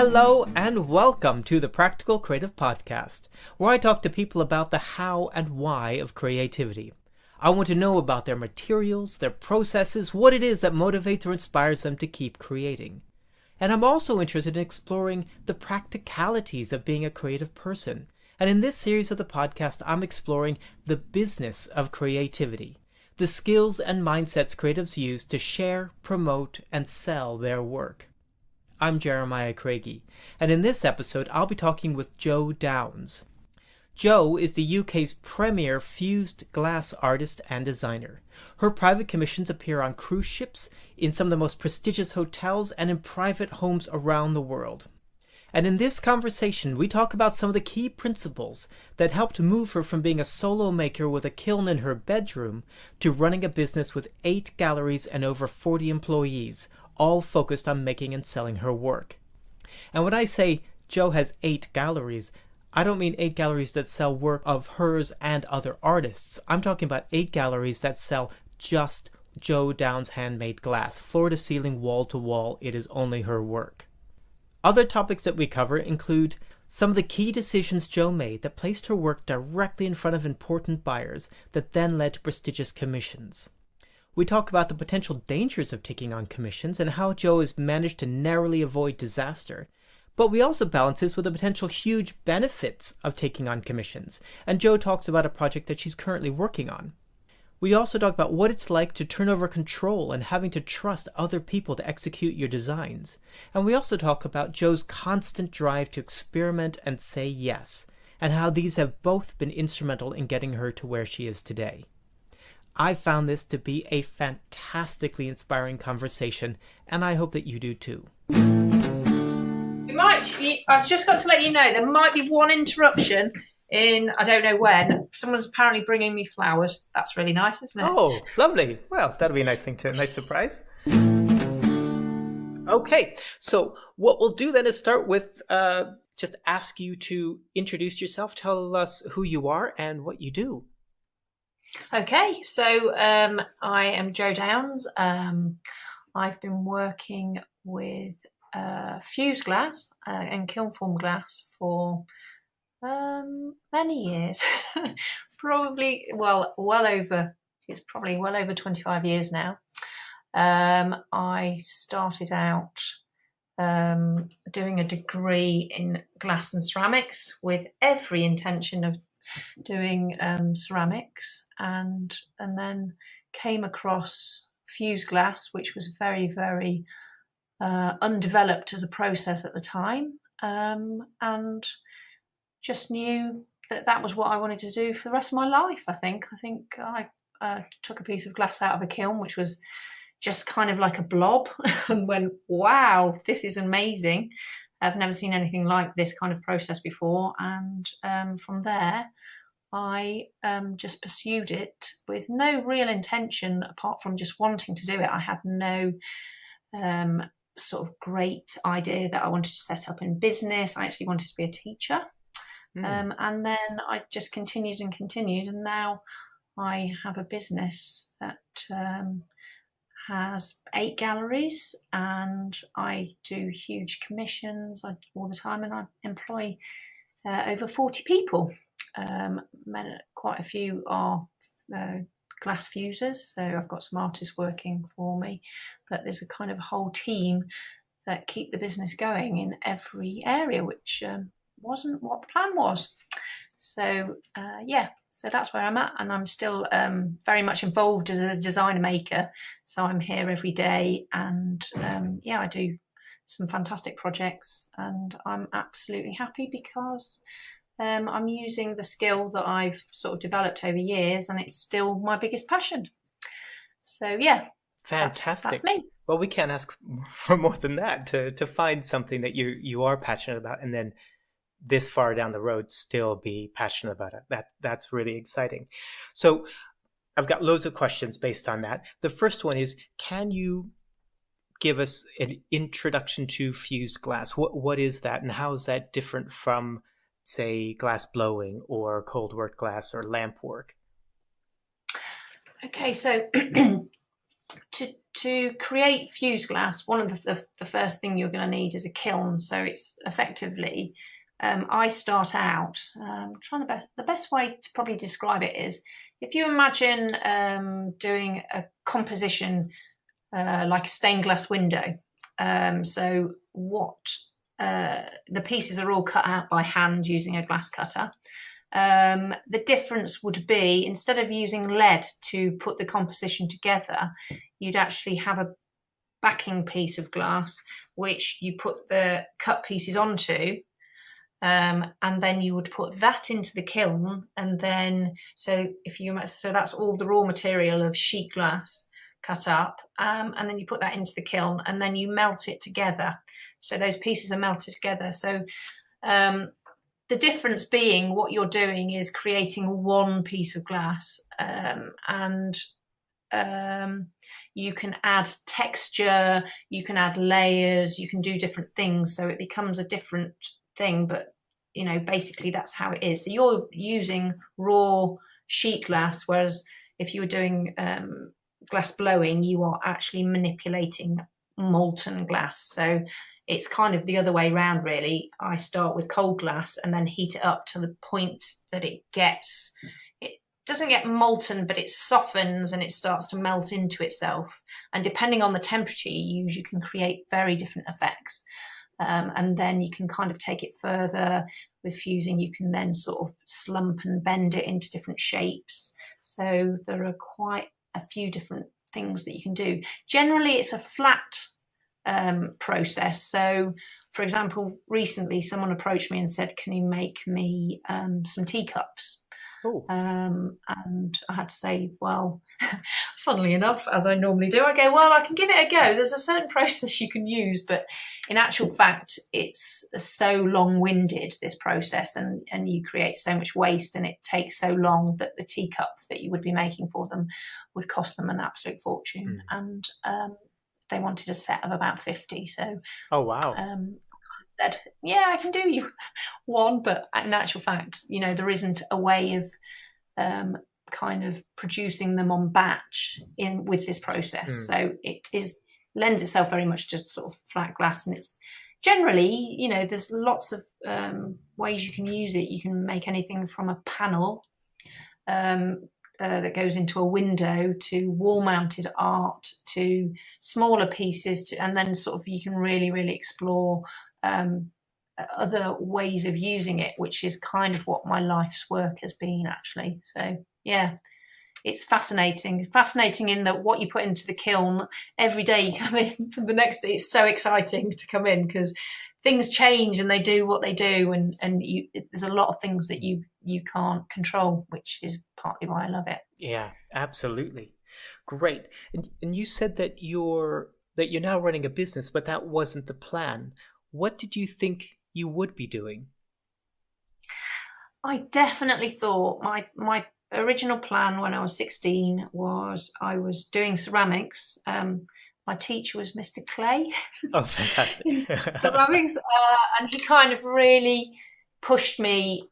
Hello and welcome to the Practical Creative Podcast, where I talk to people about the how and why of creativity. I want to know about their materials, their processes, what it is that motivates or inspires them to keep creating. And I'm also interested in exploring the practicalities of being a creative person. And in this series of the podcast, I'm exploring the business of creativity, the skills and mindsets creatives use to share, promote, and sell their work. I'm Jeremiah Craigie, and in this episode I'll be talking with Jo Downes. Jo is the UK's premier fused glass artist and designer. Her private commissions appear on cruise ships, in some of the most prestigious hotels, and in private homes around the world. And in this conversation, we talk about some of the key principles that helped move her from being a solo maker with a kiln in her bedroom to running a business with 8 galleries and over 40 employees, all focused on making and selling her work. And when I say Jo has 8 galleries, I don't mean 8 galleries that sell work of hers and other artists. I'm talking about 8 galleries that sell just Jo Downes handmade glass, floor to ceiling, wall to wall. It is only her work. Other topics that we cover include some of the key decisions Jo made that placed her work directly in front of important buyers that then led to prestigious commissions. We talk about the potential dangers of taking on commissions and how Jo has managed to narrowly avoid disaster. But we also balance this with the potential huge benefits of taking on commissions. And Jo talks about a project that she's currently working on. We also talk about what it's like to turn over control and having to trust other people to execute your designs. And we also talk about Jo's constant drive to experiment and say yes, and how these have both been instrumental in getting her to where she is today. I found this to be a fantastically inspiring conversation, and I hope that you do too. I've just got to let you know, there might be one interruption in, I don't know when. Someone's apparently bringing me flowers. That's really nice, isn't it? Oh, lovely. Well, that'll be a nice surprise. Okay, so what we'll do then is start with just ask you to introduce yourself, tell us who you are and what you do. Okay, so I am Jo Downes. I've been working with fused glass and kiln form glass for many years. It's probably well over 25 years now. I started out doing a degree in glass and ceramics with every intention of doing ceramics, and then came across fused glass, which was very, very undeveloped as a process at the time, and just knew that was what I wanted to do for the rest of my life. I think I took a piece of glass out of a kiln, which was just kind of like a blob, and went, wow, this is amazing. I've never seen anything like this kind of process before. And from there, I just pursued it with no real intention apart from just wanting to do it. I had no sort of great idea that I wanted to set up in business. I actually wanted to be a teacher. And then I just continued, and now I have a business that has 8 galleries, and I do huge commissions all the time, and I employ over 40 people. Quite a few are glass fusers, so I've got some artists working for me, but there's a kind of whole team that keep the business going in every area, which wasn't what the plan was. So so that's where I'm at, and I'm still very much involved as a designer maker. So I'm here every day, and I do some fantastic projects, and I'm absolutely happy because I'm using the skill that I've sort of developed over years, and it's still my biggest passion. So yeah, fantastic. That's me. Well, we can't ask for more than that, to find something that you are passionate about, and then this far down the road still be passionate about it. That's really exciting. So I've got loads of questions based on that. The first one is, can you give us an introduction to fused glass? What is that, and how is that different from, say, glass blowing or cold work glass or lamp work? Okay, so To create fused glass, one of the first thing you're going to need is a kiln. So it's effectively, I start out the best way to probably describe it is if you imagine doing a composition like a stained glass window. So what the pieces are all cut out by hand using a glass cutter. The difference would be instead of using lead to put the composition together, you'd actually have a backing piece of glass which you put the cut pieces onto, and then you would put that into the kiln, and then so that's all the raw material of sheet glass cut up, and then you put that into the kiln, and then you melt it together. So those pieces are melted together. So the difference being what you're doing is creating one piece of glass, and you can add texture, you can add layers, you can do different things. So it becomes a different thing, but basically that's how it is. So you're using raw sheet glass, whereas if you were doing glass blowing, you are actually manipulating molten glass. So it's kind of the other way around, really. I start with cold glass and then heat it up to the point that it doesn't get molten, but it softens and it starts to melt into itself. And depending on the temperature you use, you can create very different effects. And then you can kind of take it further with fusing. You can then sort of slump and bend it into different shapes. So there are quite a few different things that you can do. Generally, it's a flat process. So, for example, recently someone approached me and said, "Can you make me some teacups?" And I had to say, well, funnily enough, as I normally do, I go, well, I can give it a go. There's a certain process you can use, but in actual fact, it's so long-winded, this process, and you create so much waste, and it takes so long that the teacup that you would be making for them would cost them an absolute fortune. And they wanted a set of about 50. So, oh wow. Said, yeah, I can do you one, but in actual fact, there isn't a way of kind of producing them on batch with this process. So it lends itself very much to sort of flat glass, and it's generally, there's lots of ways you can use it. You can make anything from a panel that goes into a window to wall-mounted art to smaller pieces, and then sort of you can really, really explore other ways of using it, which is kind of what my life's work has been, actually. So yeah, it's fascinating in that what you put into the kiln every day you come in, the next day it's so exciting to come in because things change and they do what they do, and there's a lot of things that you can't control, which is partly why I love it. Yeah, absolutely. Great. And you said that you're now running a business, but that wasn't the plan. What did you think you would be doing? I definitely thought my original plan when I was 16 was I was doing ceramics. My teacher was Mr. Clay. Oh, fantastic. Ceramics. And he kind of really pushed me.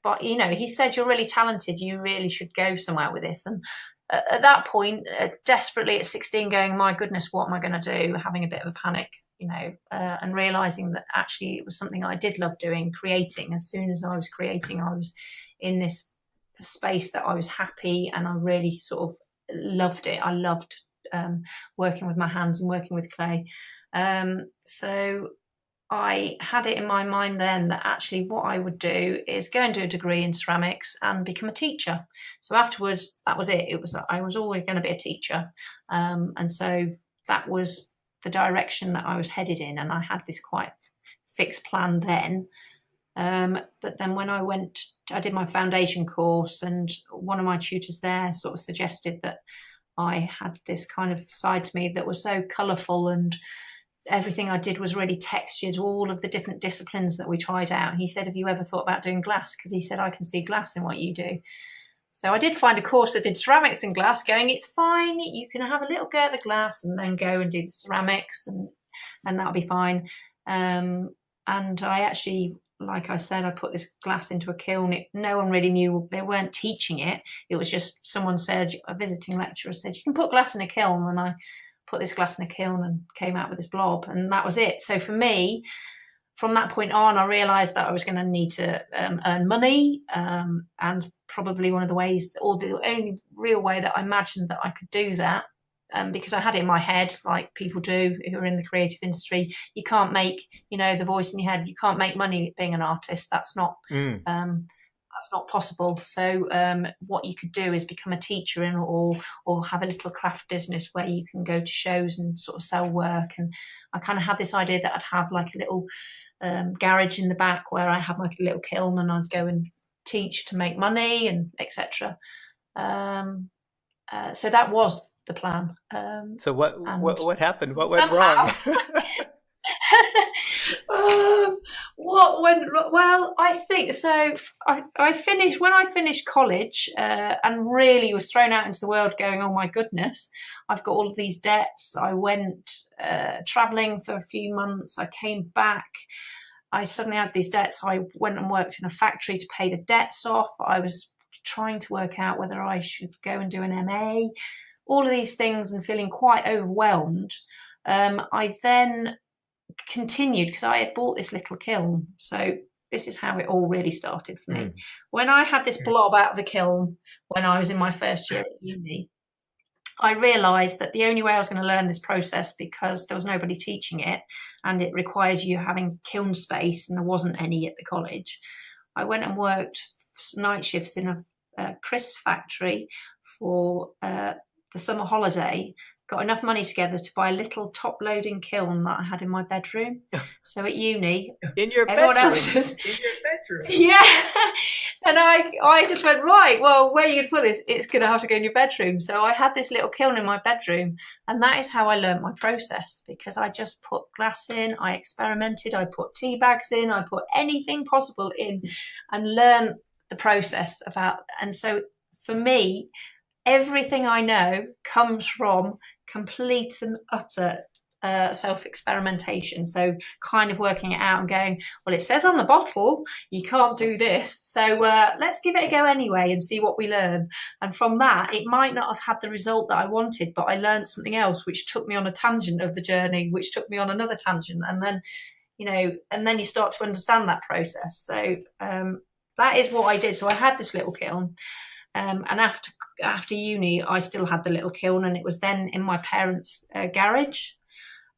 But, he said, "You're really talented. You really should go somewhere with this." And at that point, desperately at 16, going, my goodness, what am I going to do? Having a bit of a panic, and realizing that actually it was something I did love doing, creating. As soon as I was creating, I was in this space that I was happy, and I really sort of loved it. I loved working with my hands and working with clay. So I had it in my mind then that actually what I would do is go and do a degree in ceramics and become a teacher. So afterwards, that was it. I was always going to be a teacher. And so that was the direction that I was headed in. And I had this quite fixed plan then. But then when I did my foundation course, and one of my tutors there sort of suggested that I had this kind of side to me that was so colourful, and everything I did was really textured, all of the different disciplines that we tried out. He said, "Have you ever thought about doing glass?" Because he said, "I can see glass in what you do." So I did find a course that did ceramics and glass, going, it's fine, you can have a little go at the glass and then go and do the ceramics, and that'll be fine. and I actually, like I said, I put this glass into a kiln. No one really knew, they weren't teaching it. It was just someone said, a visiting lecturer said, you can put glass in a kiln. And I put this glass in a kiln and came out with this blob. And that was it. So for me, from that point on, I realised that I was going to need to earn money. And probably one of the ways, or the only real way that I imagined that I could do that, because I had it in my head, like people do who are in the creative industry, you can't make, the voice in your head, you can't make money being an artist. That's not possible. So what you could do is become a teacher or have a little craft business where you can go to shows and sort of sell work. And I kind of had this idea that I'd have like a little garage in the back where I have like a little kiln, and I'd go and teach to make money and etc. So that was the plan. So what happened? What went wrong? What went well? I think so. I finished when I finished college and really was thrown out into the world, going, "Oh my goodness, I've got all of these debts." I went traveling for a few months. I came back. I suddenly had these debts. I went and worked in a factory to pay the debts off. I was trying to work out whether I should go and do an MA. All of these things, and feeling quite overwhelmed. I then continued, because I had bought this little kiln. So this is how it all really started for me. When I had this blob out of the kiln when I was in my first year at uni, I realised that the only way I was going to learn this process, because there was nobody teaching it and it required you having kiln space, and there wasn't any at the college, I went and worked night shifts in a crisp factory for the summer holiday, got enough money together to buy a little top-loading kiln that I had in my bedroom. So at uni, in your everyone bedroom. else was in your bedroom. Yeah, and I just went, right, well, where are you going to put this? It's going to have to go in your bedroom. So I had this little kiln in my bedroom, and that is how I learnt my process, because I just put glass in, I experimented, I put tea bags in, I put anything possible in, and learned the process about. And so for me, everything I know comes from complete and utter self-experimentation. So kind of working it out and going, well, it says on the bottle you can't do this, so let's give it a go anyway and see what we learn. And from that, it might not have had the result that I wanted, but I learned something else which took me on a tangent of the journey, which took me on another tangent, and then you start to understand that process. So that is what I did. So I had this little kiln. And after uni, I still had the little kiln, and it was then in my parents' garage.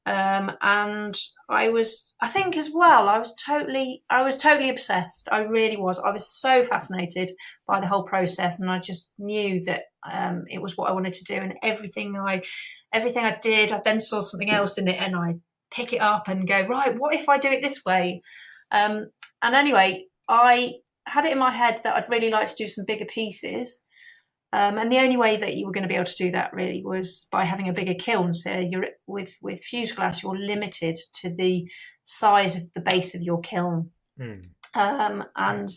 And I think as well, I was totally obsessed. I really was. I was so fascinated by the whole process, and I just knew that it was what I wanted to do. And everything I did, I then saw something else in it, and I pick it up and go, right, what if I do it this way? And anyway, I had it in my head that I'd really like to do some bigger pieces. And the only way that you were going to be able to do that really was by having a bigger kiln. So you're with fused glass, you're limited to the size of the base of your kiln. And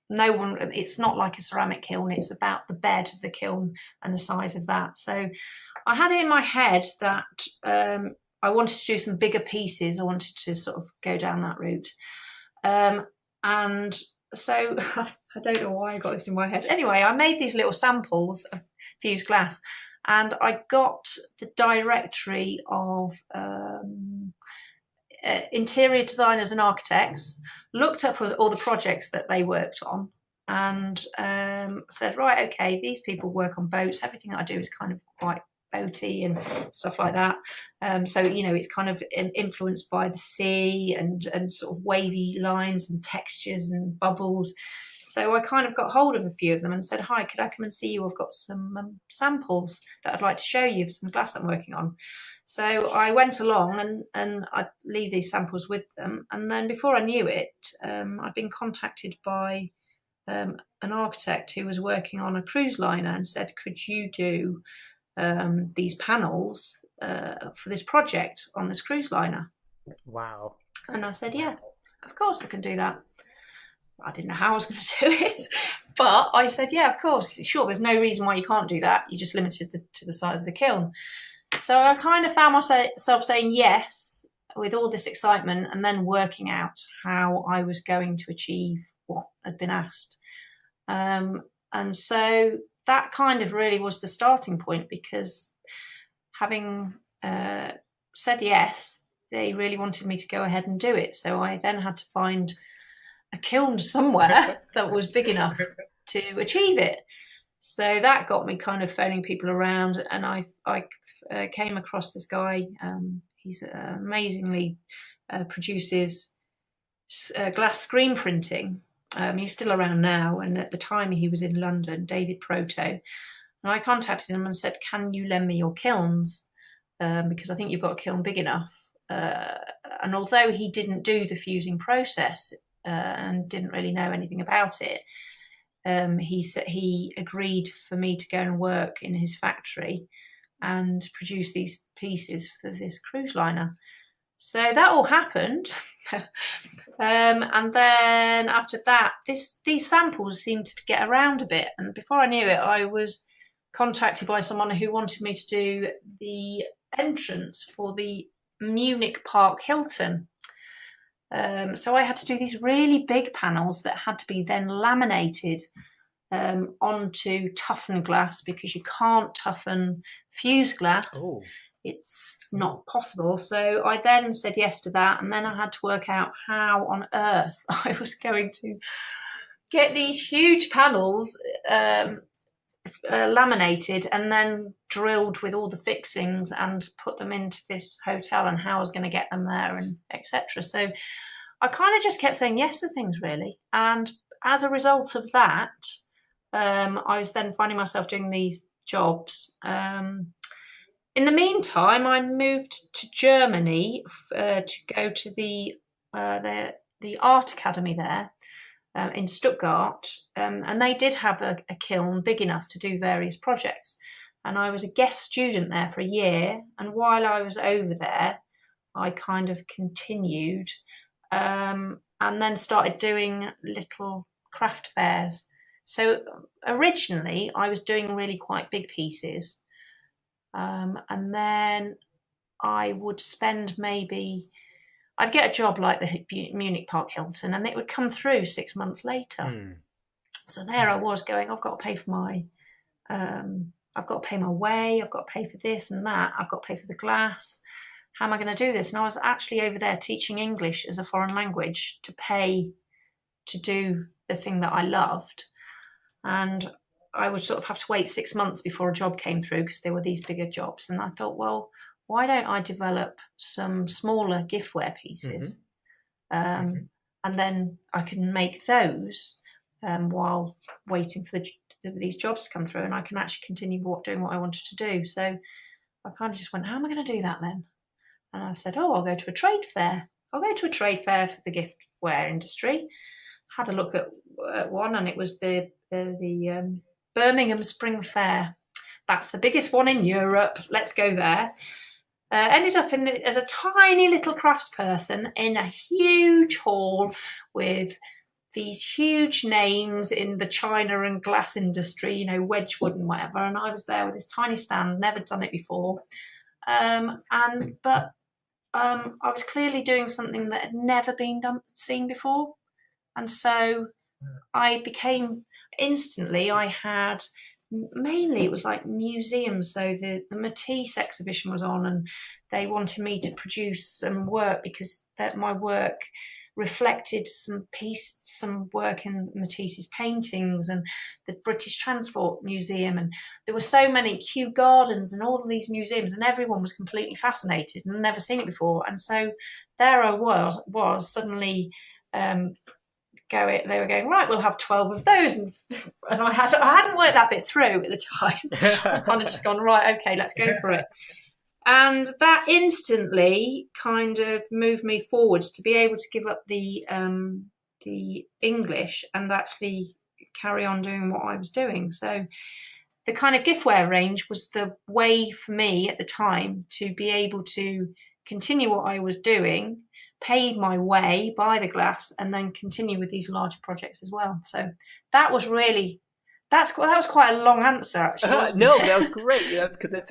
no one, it's not like a ceramic kiln, it's about the bed of the kiln and the size of that. So I had it in my head that I wanted to do some bigger pieces. I wanted to sort of go down that route. And so I don't know why I got this in my head. Anyway, I made these little samples of fused glass, and I got the directory of interior designers and architects, looked up all the projects that they worked on, and said, right, okay, these people work on boats. Everything that I do is kind of quite boaty and stuff like that. So, it's kind of influenced by the sea and sort of wavy lines and textures and bubbles. So I kind of got hold of a few of them and said, hi, could I come and see you? I've got some samples that I'd like to show you of some glass I'm working on. So I went along and I'd leave these samples with them. And then before I knew it, I'd been contacted by an architect who was working on a cruise liner and said, could you do these panels for this project on this cruise liner? Wow. And I said, yeah, of course I can do that. I didn't know how I was going to do it, but I said, yeah, of course, sure, there's no reason why you can't do that. You just limited to the size of the kiln. So I kind of found myself saying yes with all this excitement, and then working out how I was going to achieve what had been asked. And so that kind of really was the starting point, because having said yes, they really wanted me to go ahead and do it. So I then had to find a kiln somewhere that was big enough to achieve it. So that got me kind of phoning people around, and I came across this guy. He's amazingly produces glass screen printing. He's still around now, and at the time he was in London, David Proto. And I contacted him and said, can you lend me your kilns? Because I think you've got a kiln big enough. And although he didn't do the fusing process and didn't really know anything about it, he agreed for me to go and work in his factory and produce these pieces for this cruise liner. So that all happened. And then after that, these samples seemed to get around a bit. And before I knew it, I was contacted by someone who wanted me to do the entrance for the Munich Park Hilton. So I had to do these really big panels that had to be then laminated onto toughened glass, because you can't toughen fused glass. Oh. It's not possible. So I then said yes to that, and then I had to work out how on earth I was going to get these huge panels laminated and then drilled with all the fixings and put them into this hotel, and how I was going to get them there, and etc. So I kind of just kept saying yes to things, really. And as a result of that, I was then finding myself doing these jobs. In the meantime, I moved to Germany to go to the art academy there in Stuttgart, and they did have a kiln big enough to do various projects. And I was a guest student there for a year, and while I was over there, I kind of continued and then started doing little craft fairs. So originally, I was doing really quite big pieces. And then I would spend I'd get a job like the Munich Park Hilton, and it would come through 6 months later. So there I was going, I've got to pay for I've got to pay my way, I've got to pay for this and that, I've got to pay for the glass. How am I going to do this? And I was actually over there teaching English as a foreign language to pay to do the thing that I loved. And I would sort of have to wait 6 months before a job came through, because there were these bigger jobs. And I thought, well, why don't I develop some smaller giftware pieces? And then I can make those while waiting for these jobs to come through, and I can actually continue doing what I wanted to do. So I kind of just went, how am I going to do that then? And I said, I'll go to a trade fair. I'll go to a trade fair for the giftware industry. Had a look at one, and it was the Birmingham Spring Fair. That's the biggest one in Europe. Let's go there. Ended up as a tiny little craftsperson in a huge hall with these huge names in the china and glass industry, Wedgwood and whatever. And I was there with this tiny stand, never done it before. But I was clearly doing something that had never been seen before. And so I became instantly, I had mainly, it was like museums. So the Matisse exhibition was on, and they wanted me to produce some work because my work reflected some work in Matisse's paintings and the British Transport Museum. And there were so many Kew Gardens and all of these museums, and everyone was completely fascinated and never seen it before. And so there I was suddenly they were going, right, we'll have 12 of those. And I hadn't worked that bit through at the time. I'd kind of just gone, right, okay, let's go for it. And that instantly kind of moved me forwards to be able to give up the English and actually carry on doing what I was doing. So the kind of giftware range was the way for me at the time to be able to continue what I was doing, pay my way, buy the glass, and then continue with these larger projects as well. So that was really... that was quite a long answer, actually. No, that was great. That's because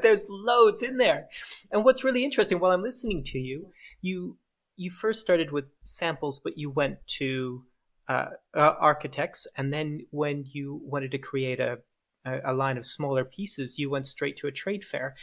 there's loads in there. And what's really interesting while I'm listening to you you first started with samples, but you went to architects, and then when you wanted to create a line of smaller pieces, you went straight to a trade fair.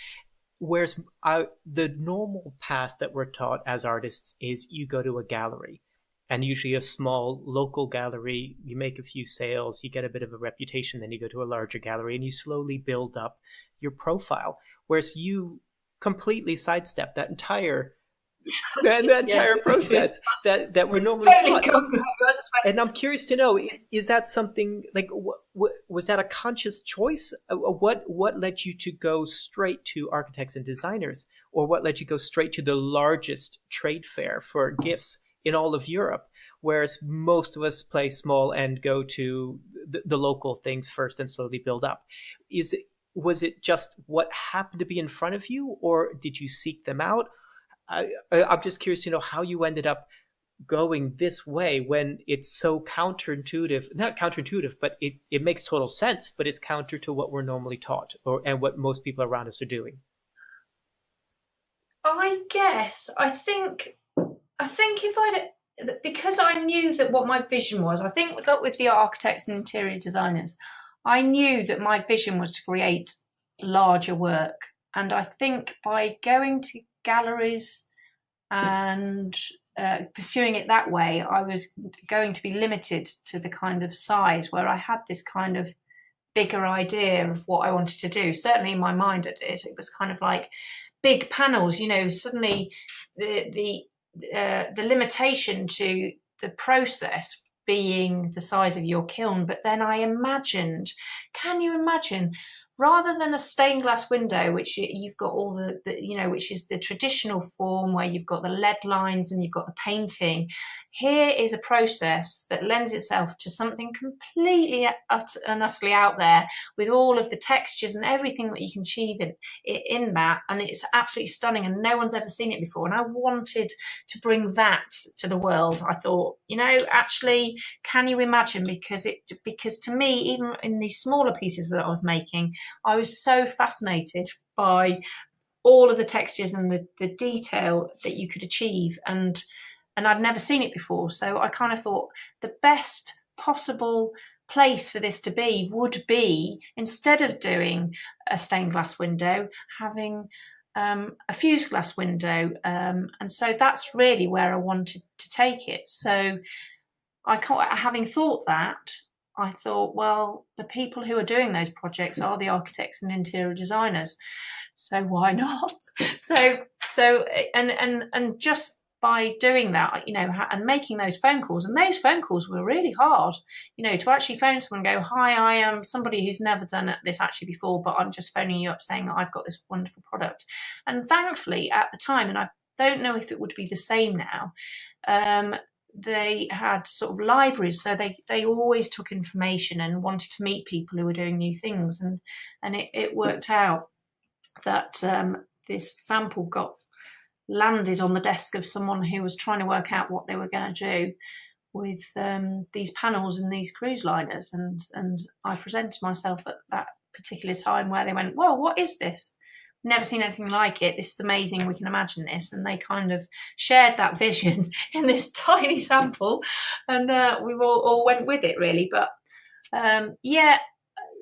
Whereas the normal path that we're taught as artists is you go to a gallery, and usually a small local gallery, you make a few sales, you get a bit of a reputation, then you go to a larger gallery and you slowly build up your profile. Whereas you completely sidestep that entire process that we're normally taught. And I'm curious to know, is that something like, was that a conscious choice? What led you to go straight to architects and designers, or what led you to go straight to the largest trade fair for gifts in all of Europe, whereas most of us play small and go to the local things first and slowly build up? Was it just what happened to be in front of you, or did you seek them out? I'm just curious to know how you ended up going this way when it's so counterintuitive. Not counterintuitive, but it makes total sense, but it's counter to what we're normally taught, and what most people around us are doing. I think because I knew that what my vision was, I think that with the architects and interior designers, I knew that my vision was to create larger work. And I think by going to galleries and pursuing it that way, I was going to be limited to the kind of size where I had this kind of bigger idea of what I wanted to do. Certainly in my mind it was kind of like big panels, suddenly the limitation to the process being the size of your kiln. But then I imagined, can you imagine, rather than a stained glass window, which you've got all which is the traditional form where you've got the lead lines and you've got the painting, here is a process that lends itself to something completely and utterly out there, with all of the textures and everything that you can achieve in that. And it's absolutely stunning, and no one's ever seen it before. And I wanted to bring that to the world. I thought, actually, can you imagine? Because to me, even in these smaller pieces that I was making, I was so fascinated by all of the textures and the detail that you could achieve, and I'd never seen it before. So I kind of thought the best possible place for this to be would be, instead of doing a stained glass window, having a fused glass window. And so that's really where I wanted to take it. So having thought that, I thought, well, the people who are doing those projects are the architects and interior designers, so why not? So and just by doing that, and making those phone calls, and those phone calls were really hard, to actually phone someone and go, hi, I am somebody who's never done this actually before, but I'm just phoning you up saying that I've got this wonderful product. And thankfully at the time, and I don't know if it would be the same now, they had sort of libraries, so they always took information and wanted to meet people who were doing new things, and it worked out that this sample got landed on the desk of someone who was trying to work out what they were going to do with these panels and these cruise liners, and I presented myself at that particular time, where they went, well, what is this? Never seen anything like it. This is amazing. We can imagine this. And they kind of shared that vision in this tiny sample, and we all went with it, really. But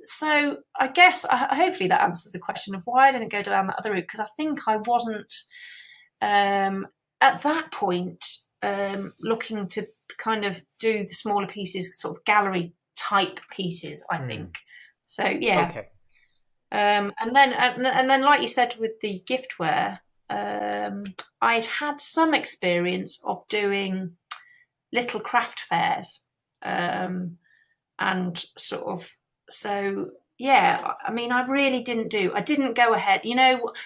so I guess hopefully that answers the question of why I didn't go down that other route, because I think I wasn't at that point looking to kind of do the smaller pieces, sort of gallery type pieces, I think. So yeah. Okay. And then, like you said, with the giftware, I'd had some experience of doing little craft fairs, and sort of, so yeah, I mean, I didn't go ahead.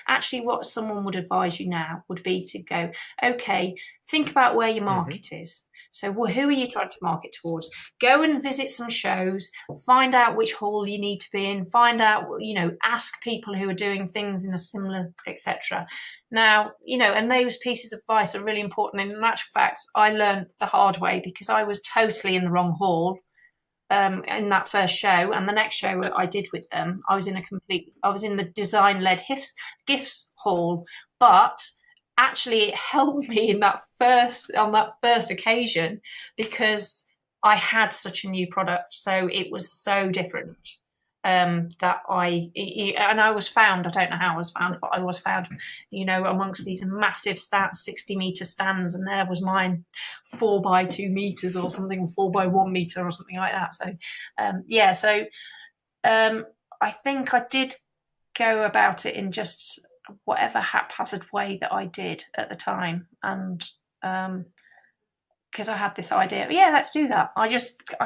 Actually what someone would advise you now would be to go, okay, think about where your market is. So who are you trying to market towards? Go and visit some shows, find out which hall you need to be in, find out, ask people who are doing things in a similar, etc. Now, and those pieces of advice are really important. And in actual fact, I learned the hard way, because I was totally in the wrong hall in that first show, and the next show I did with them, I was in the design-led gifts hall, but actually it helped me on that first occasion, because I had such a new product, so it was so different. That I was found. I don't know how I was found, but I was found, amongst these massive 60-meter stands, and there was mine, 4 by 2 meters or something, 4 by 1 meter or something like that. So, I think I did go about it in just whatever haphazard way that I did at the time, and because I had this idea, yeah, let's do that. I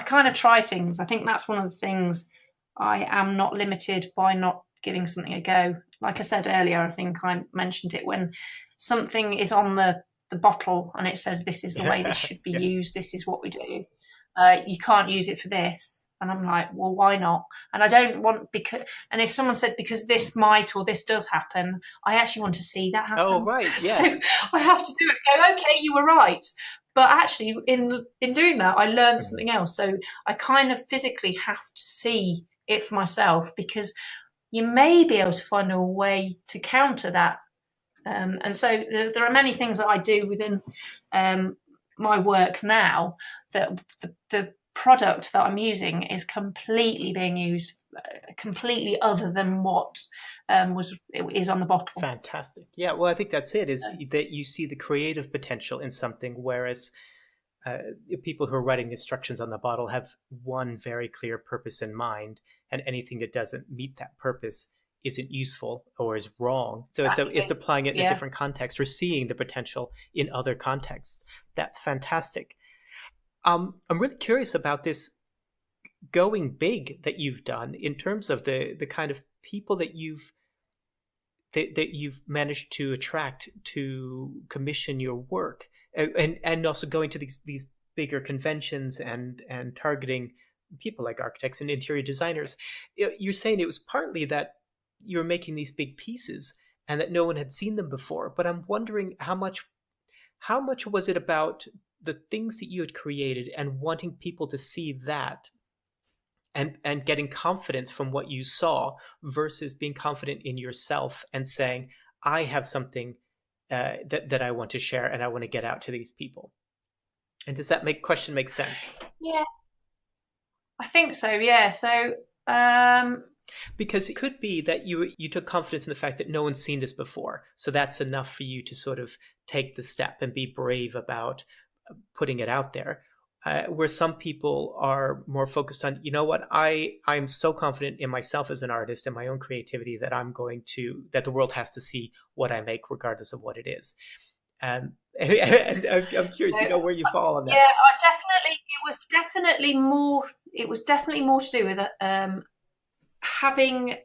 kind of try things. I think that's one of the things. I am not limited by not giving something a go. Like I said earlier, I think I mentioned it, when something is on the bottle and it says this is the way this should be used, this is what we do. You can't use it for this. And I'm like, well, why not? And I don't want, and if someone said because this might or this does happen, I actually want to see that happen. Oh, right, So yes. I have to do it. Go, okay, you were right. But actually, in doing that, I learned something else. So I kind of physically have to see it for myself, because you may be able to find a way to counter that. And so there are many things that I do within my work now, that the product that I'm using is completely being used completely other than what is on the bottle. Fantastic. Yeah, well, I think that's it, is that you see the creative potential in something, whereas people who are writing instructions on the bottle have one very clear purpose in mind, and anything that doesn't meet that purpose isn't useful or is wrong. So it's applying it in a different context, or seeing the potential in other contexts. That's fantastic. I'm really curious about this going big that you've done, in terms of the kind of people that you've managed to attract to commission your work, and also going to these bigger conventions and targeting people like architects and interior designers. You're saying it was partly that you're making these big pieces and that no one had seen them before, but I'm wondering how much was it about the things that you had created and wanting people to see that, and getting confidence from what you saw, versus being confident in yourself and saying, I have something that I want to share and I want to get out to these people. And does that question make sense? Yeah, I think so. Yeah. So because it could be that you took confidence in the fact that no one's seen this before, so that's enough for you to sort of take the step and be brave about putting it out there. Where some people are more focused on, you know what, I'm so confident in myself as an artist and my own creativity that that the world has to see what I make, regardless of what it is. And I'm curious to know where you fall on that. Yeah, it was definitely more to do with having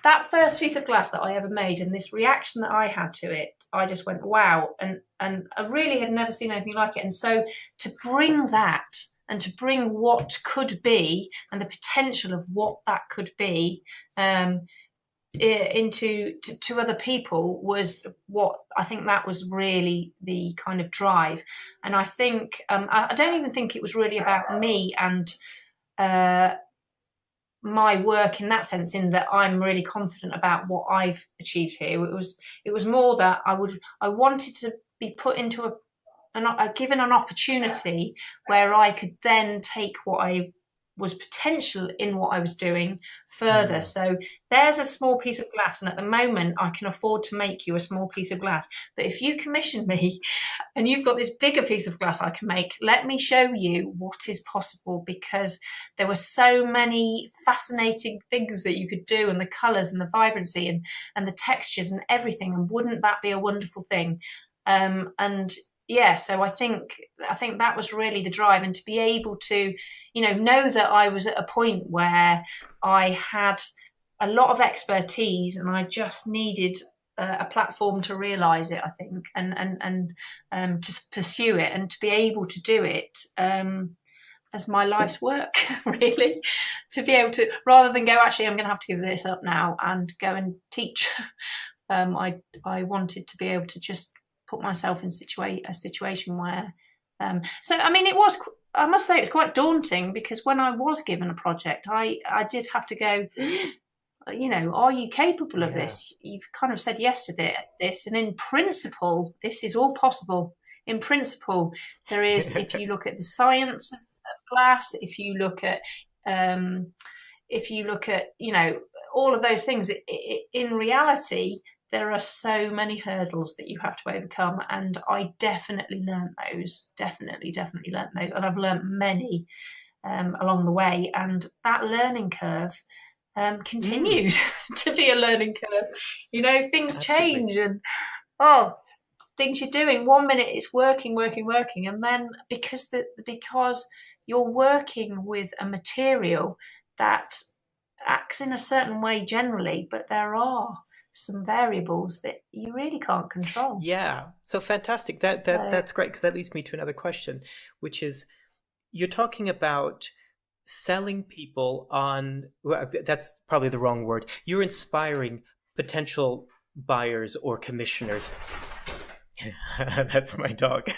that first piece of glass that I ever made, and this reaction that I had to it. I just went, wow, and I really had never seen anything like it. And so to bring that, and to bring what could be, and the potential of what that could be, into to other people, was what I think that was really the kind of drive. And I think I don't even think it was really about me and my work in that sense, in that I'm really confident about what I've achieved here. It was more that I wanted to be put into given an opportunity where I could then take what I was potential in what I was doing further. So there's a small piece of glass, and at the moment I can afford to make you a small piece of glass. But if you commission me and you've got this bigger piece of glass I can make, let me show you what is possible, because there were so many fascinating things that you could do, and the colours and the vibrancy and the textures and everything. And wouldn't that be a wonderful thing? And yeah, so I think that was really the drive, and to be able to, know that I was at a point where I had a lot of expertise, and I just needed a platform to realise it. I think, and to pursue it, and to be able to do it as my life's work, really, to be able to, rather than go, actually, I'm going to have to give this up now and go and teach. I wanted to be able to just put myself in a situation where so I mean, I must say it was quite daunting, because when I was given a project, I did have to go, are you capable of Yeah. this? You've kind of said yes to this, and in principle, this is all possible. In principle, there is, if you look at the science of glass, if you look at, all of those things, in reality, there are so many hurdles that you have to overcome. And I definitely learnt those, definitely learnt those. And I've learnt many along the way. And that learning curve continues to be a learning curve. Things change, and things you're doing 1 minute it's working, and then because you're working with a material that acts in a certain way generally, but there are some variables that you really can't control. Yeah. So fantastic. That's great, because that leads me to another question, which is, you're talking about selling people on, well, that's probably the wrong word. You're inspiring potential buyers or commissioners. That's my dog.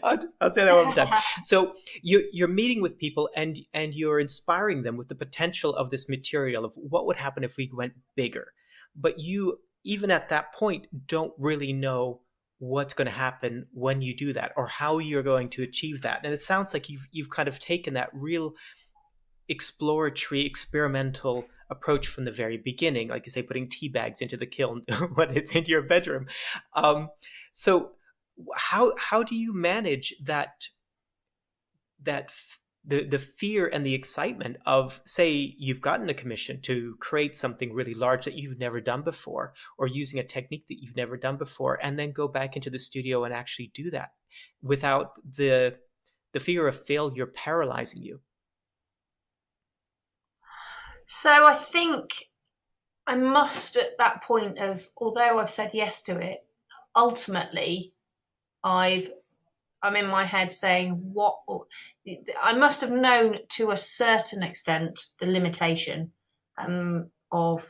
I'll say that one more time. So you're meeting with people, and you're inspiring them with the potential of this material, of what would happen if we went bigger. But you, even at that point, don't really know what's going to happen when you do that, or how you're going to achieve that. And it sounds like you've kind of taken that real exploratory, experimental approach from the very beginning, like you say, putting tea bags into the kiln when it's in your bedroom. So how do you manage the fear and the excitement of, say, you've gotten a commission to create something really large that you've never done before, or using a technique that you've never done before, and then go back into the studio and actually do that without the fear of failure paralyzing you? So I think I must, at that point of, although I've said yes to it, ultimately I'm in my head saying, what I must have known to a certain extent the limitation of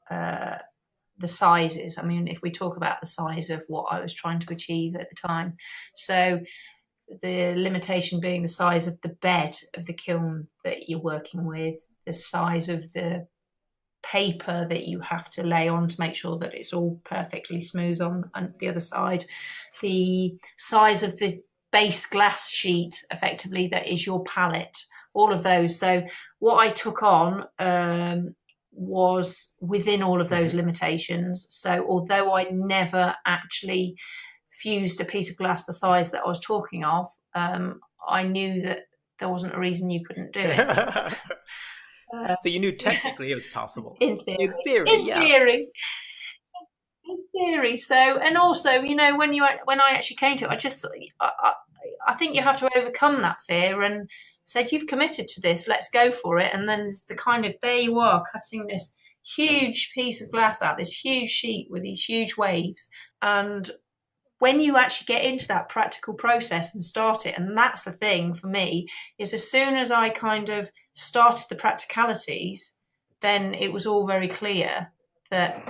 the sizes. I mean, if we talk about the size of what I was trying to achieve at the time, so the limitation being the size of the bed of the kiln that you're working with, the size of the paper that you have to lay on to make sure that it's all perfectly smooth on the other side, the size of the base glass sheet effectively that is your palette, all of those. So what I took on was within all of those limitations. So although I never actually fused a piece of glass the size that I was talking of, I knew that there wasn't a reason you couldn't do it. So you knew technically it was possible. In theory. In theory. In theory. So, and also, when I actually came to it, I think you have to overcome that fear and said, you've committed to this, let's go for it. And then the kind of, there you are, cutting this huge piece of glass out, this huge sheet with these huge waves. And when you actually get into that practical process and start it, and that's the thing for me, is as soon as I kind of started the practicalities, then it was all very clear that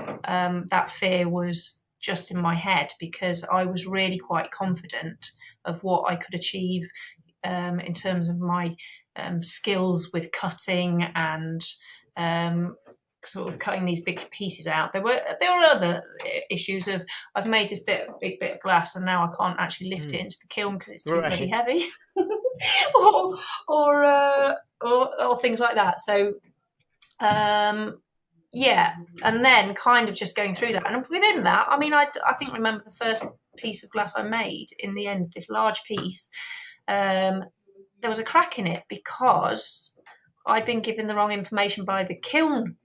that fear was just in my head, because I was really quite confident of what I could achieve in terms of my skills with cutting and sort of cutting these big pieces out. There were other issues of, I've made this big bit of glass and now I can't actually lift it into the kiln because it's too bloody heavy, or things like that. So yeah, and then kind of just going through that, and within that, I mean, I think remember the first piece of glass I made. In the end, this large piece, there was a crack in it because I'd been given the wrong information by the kiln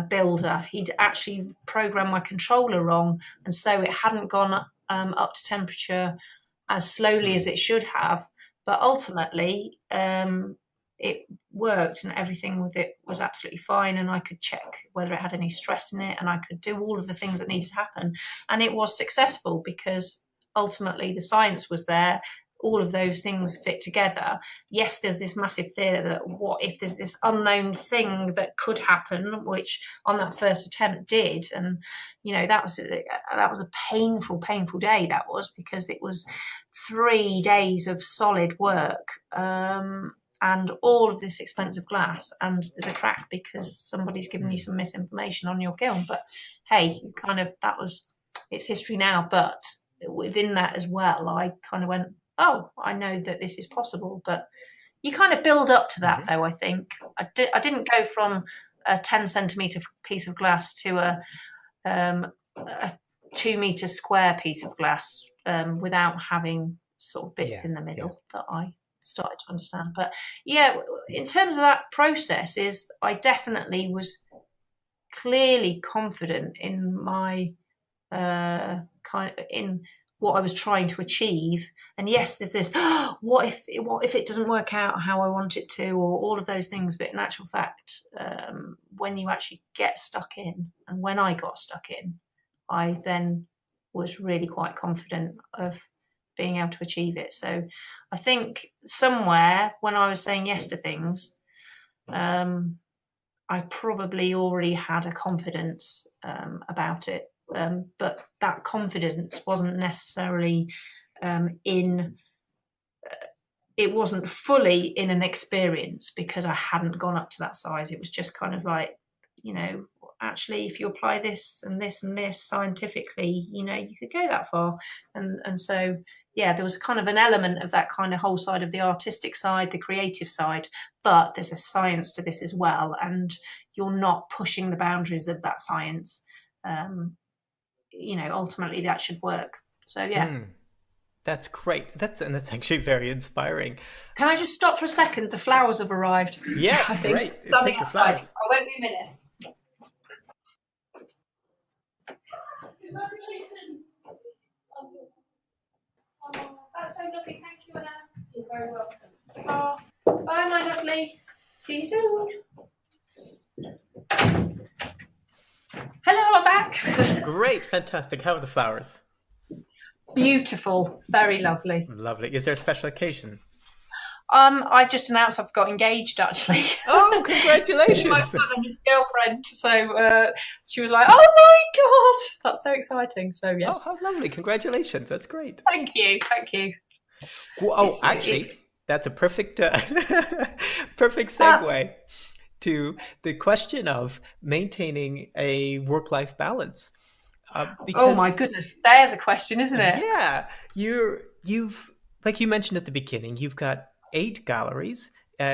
builder. He'd actually programmed my controller wrong, and so it hadn't gone up to temperature as slowly as it should have. But ultimately, it worked, and everything with it was absolutely fine, and I could check whether it had any stress in it, and I could do all of the things that needed to happen, and it was successful because ultimately the science was there. All of those things fit together. Yes, there's this massive fear that what if there's this unknown thing that could happen, which on that first attempt did. And, that was a painful day. That was because it was 3 days of solid work. and all of this expensive glass, and there's a crack because somebody's given you some misinformation on your kiln. But hey, it's history now. But within that as well, I kind of went, oh, I know that this is possible. But you kind of build up to that, though. I think I didn't go from a 10 centimeter piece of glass to a 2 meter square piece of glass without having sort of bits in the middle that I started to understand. But yeah, in terms of that process, I definitely was clearly confident in my in what I was trying to achieve. And yes, there's this, what if it doesn't work out how I want it to, or all of those things. But in actual fact, when you actually get stuck in, and when I got stuck in, I then was really quite confident of being able to achieve it. So I think somewhere when I was saying yes to things, I probably already had a confidence about it. But that confidence wasn't necessarily it wasn't fully in an experience because I hadn't gone up to that size. It was just kind of like, actually, if you apply this and this and this scientifically, you could go that far. And so, yeah, there was kind of an element of that kind of whole side of the artistic side, the creative side, but there's a science to this as well. And you're not pushing the boundaries of that science. Ultimately that should work. So, yeah. That's great. That's actually very inspiring. Can I just stop for a second? The flowers have arrived. Yes, great. Standing outside. I won't be a minute. Congratulations. Oh, that's so lovely. Thank you, Anna. You're very welcome. Oh, bye, my lovely. See you soon. Hello, I'm back. Great, fantastic. How are the flowers? Beautiful, very lovely. Lovely. Is there a special occasion? I just announced I've got engaged, actually. Oh, congratulations! To my son and his girlfriend. So she was like, "Oh my god, that's so exciting!" So yeah. Oh, how lovely! Congratulations, that's great. Thank you. Well, that's a perfect perfect segue to the question of maintaining a work-life balance. Oh my goodness, there's a question, isn't it? Yeah, you've like you mentioned at the beginning, you've got 8 galleries.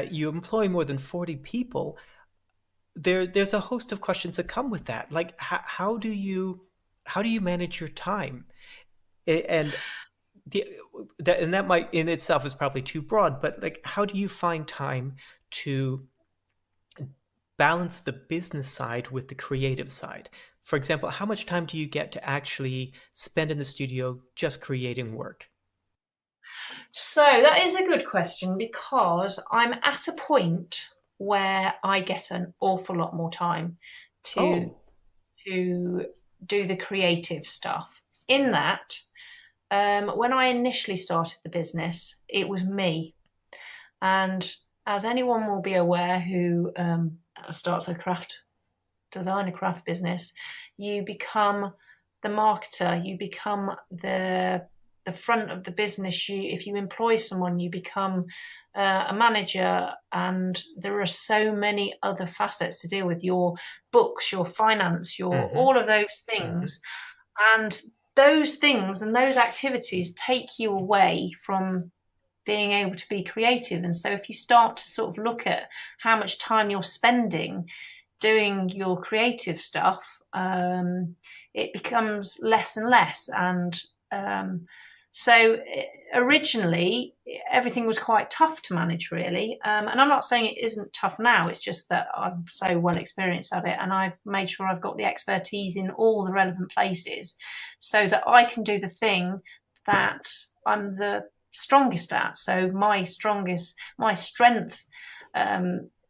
You employ more than 40 people. There's a host of questions that come with that. Like, how do you manage your time? And that might in itself is probably too broad, but like, how do you find time to balance the business side with the creative side? For example, how much time do you get to actually spend in the studio just creating work? So that is a good question, because I'm at a point where I get an awful lot more time to do the creative stuff. In that, when I initially started the business, it was me. And as anyone will be aware who starts a craft business, you become the marketer, you become the front of the business. If you employ someone, you become a manager, and there are so many other facets to deal with: your books, your finance, all of those things. And those things and those activities take you away from being able to be creative. And so if you start to sort of look at how much time you're spending doing your creative stuff, it becomes less and less. And so originally everything was quite tough to manage, really. And I'm not saying it isn't tough now, it's just that I'm so well experienced at it, and I've made sure I've got the expertise in all the relevant places so that I can do the thing that I'm the strongest at. So my strength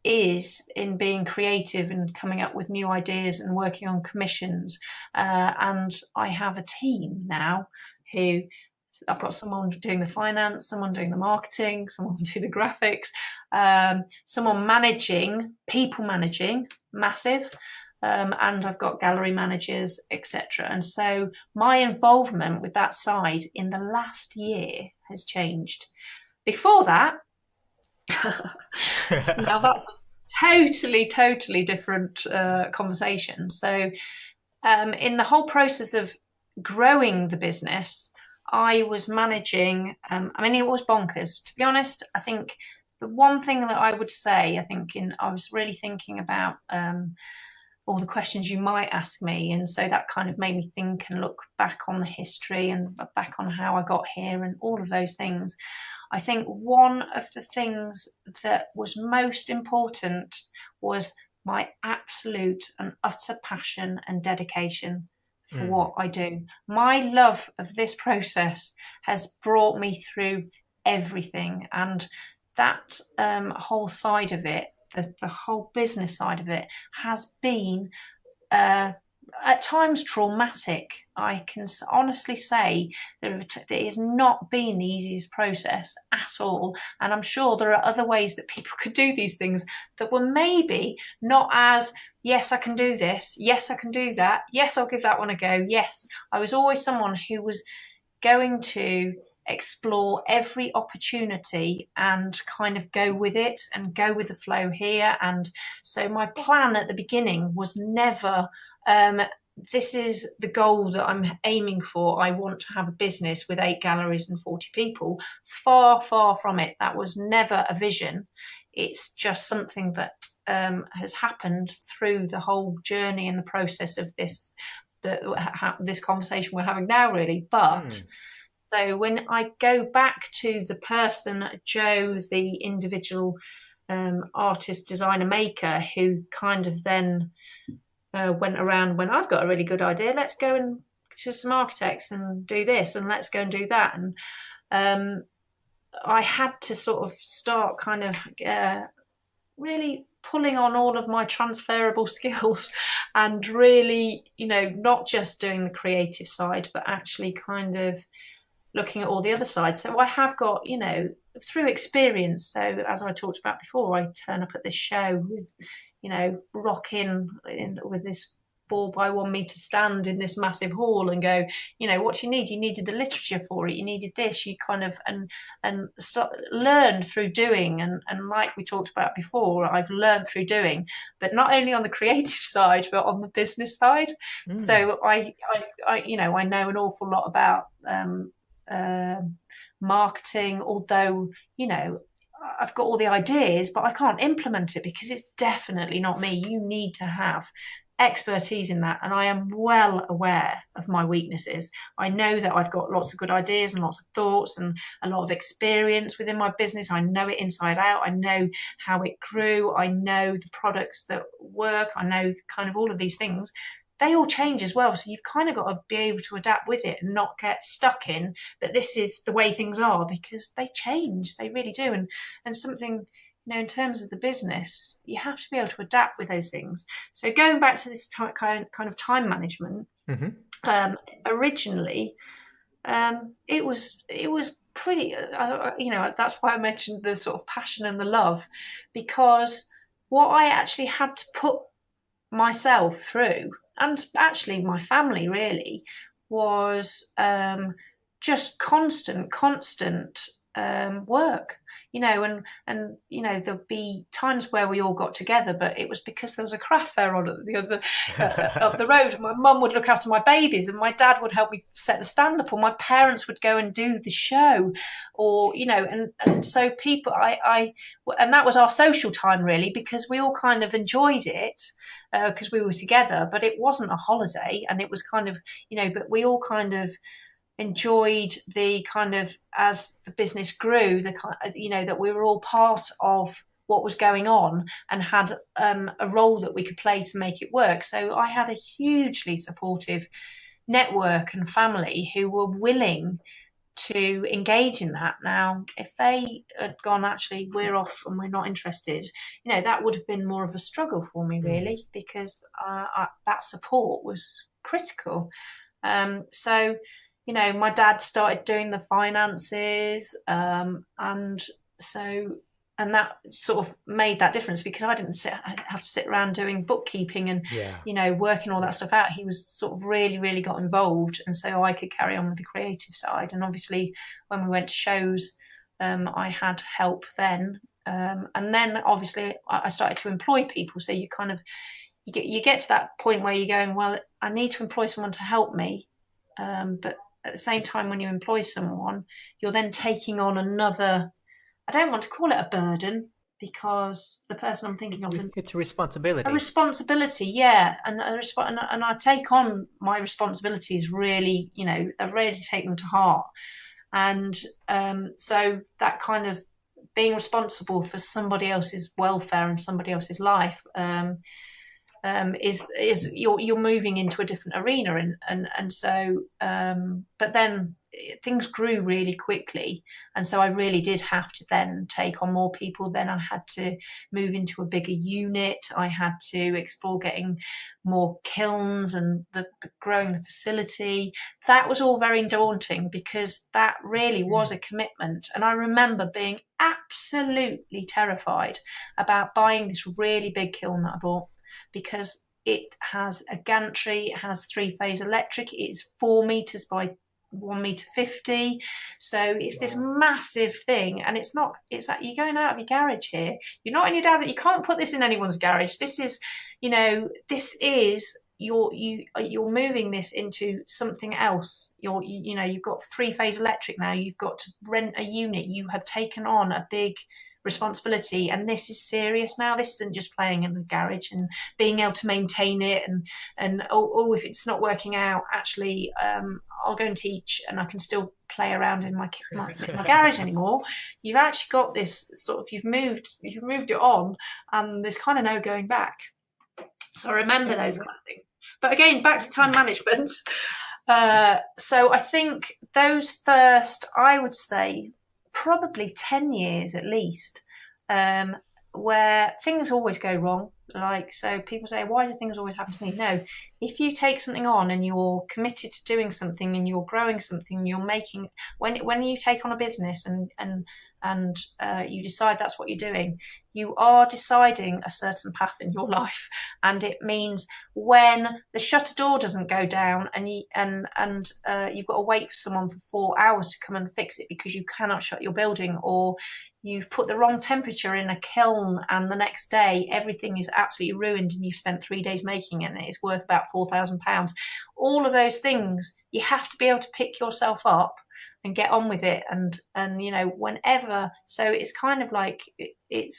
is in being creative and coming up with new ideas and working on commissions. And I have a team now who I've got someone doing the finance, someone doing the marketing, someone doing the graphics, someone people managing, massive. And I've got gallery managers, etc. And so my involvement with that side in the last year has changed. Before that, Now that's a totally different conversation. So, in the whole process of growing the business, I was managing. I mean, it was bonkers. To be honest, I think the one thing that I would say, I was really thinking about all the questions you might ask me, and so that kind of made me think and look back on the history and back on how I got here and all of those things. I think one of the things that was most important was my absolute and utter passion and dedication for what I do. My love of this process has brought me through everything, and that whole side of it, the whole business side of it, has been at times traumatic. I can honestly say that it has not been the easiest process at all. And I'm sure there are other ways that people could do these things that were maybe not as, yes, I can do this. Yes, I can do that. Yes, I'll give that one a go. Yes, I was always someone who was going to explore every opportunity and kind of go with it and go with the flow here. And so my plan at the beginning was never, this is the goal that I'm aiming for. I want to have a business with 8 galleries and 40 people. Far, far from it. That was never a vision. It's just something that has happened through the whole journey and the process of this conversation we're having now, really. But so when I go back to the person, Joe, the individual artist, designer, maker, who kind of then went around when I've got a really good idea, let's go and to some architects and do this, and let's go and do that. And I had to sort of start kind of really pulling on all of my transferable skills and really, not just doing the creative side, but actually kind of looking at all the other sides. So I have got, through experience. So as I talked about before, I turn up at this show with, rocking with this 4 by 1 meter stand in this massive hall and go, what do you need? You needed the literature for it. You needed this. You kind of, and learn through doing. And like we talked about before, I've learned through doing, but not only on the creative side, but on the business side. So I know an awful lot about marketing, although I've got all the ideas, but I can't implement it because it's definitely not me. You need to have expertise in that, and I am well aware of my weaknesses. I know that I've got lots of good ideas and lots of thoughts and a lot of experience within my business. I know it inside out. I know how it grew. I know the products that work. I know kind of all of these things. They all change as well. So you've kind of got to be able to adapt with it and not get stuck in that this is the way things are, because they change. They really do. And something, in terms of the business, you have to be able to adapt with those things. So going back to this kind of time management, originally, it was pretty, that's why I mentioned the sort of passion and the love, because what I actually had to put myself through, and actually my family really, was just constant work, and there'll be times where we all got together, but it was because there was a craft fair on at the other up the road. My mum would look after my babies, and my dad would help me set the stand up, or my parents would go and do the show, or and so people, and that was our social time really, because we all kind of enjoyed it. Because we were together, but it wasn't a holiday, and it was kind of, but we all kind of enjoyed the kind of, as the business grew, the that we were all part of what was going on and had a role that we could play to make it work. So I had a hugely supportive network and family who were willing to engage in that. Now, if they had gone, actually, we're off and we're not interested, that would have been more of a struggle for me, really, because that support was critical. So, my dad started doing the finances, and that sort of made that difference, because I have to sit around doing bookkeeping and, working all that stuff out. He was sort of really, really got involved. And so I could carry on with the creative side. And obviously when we went to shows, I had help then. And then obviously I started to employ people. So you kind of you get to that point where you're going, well, I need to employ someone to help me, but at the same time, when you employ someone, you're then taking on another. I don't want to call it a burden, because the person I'm thinking of, it's a responsibility. A responsibility, yeah, and I take on my responsibilities really. I really take them to heart, and so that kind of being responsible for somebody else's welfare and somebody else's life. Is you're moving into a different arena, and so but then things grew really quickly, and so I really did have to then take on more people. Then I had to move into a bigger unit. I had to explore getting more kilns and growing the facility. That was all very daunting, because that really was a commitment, and I remember being absolutely terrified about buying this really big kiln that I bought, because it has a gantry, it has 3-phase electric, it's 4 meters by 1.50 meters, so it's this massive thing. And it's like you're going out of your garage here. You're not in your dad's. You can't put this in anyone's garage. This is, you're moving this into something else. You've got 3-phase electric now. You've got to rent a unit. You have taken on a big responsibility, and this is serious now. This isn't just playing in the garage and being able to maintain it, and if it's not working out, actually I'll go and teach and I can still play around in my garage anymore. You've actually got this sort of, you've moved it on, and there's kind of no going back. So I remember those kind of things. But again, back to time management. So I think those first, I would say, probably 10 years at least, where things always go wrong. So people say, why do things always happen to me? No, if you take something on and you're committed to doing something and you're growing something, you're making, when you take on a business and you decide that's what you're doing, you are deciding a certain path in your life. And it means when the shutter door doesn't go down and you've got to wait for someone for 4 hours to come and fix it because you cannot shut your building, or you've put the wrong temperature in a kiln and the next day everything is absolutely ruined and you've spent 3 days making it and it's worth about £4,000. All of those things, you have to be able to pick yourself up and get on with it, and whenever. So it's kind of like it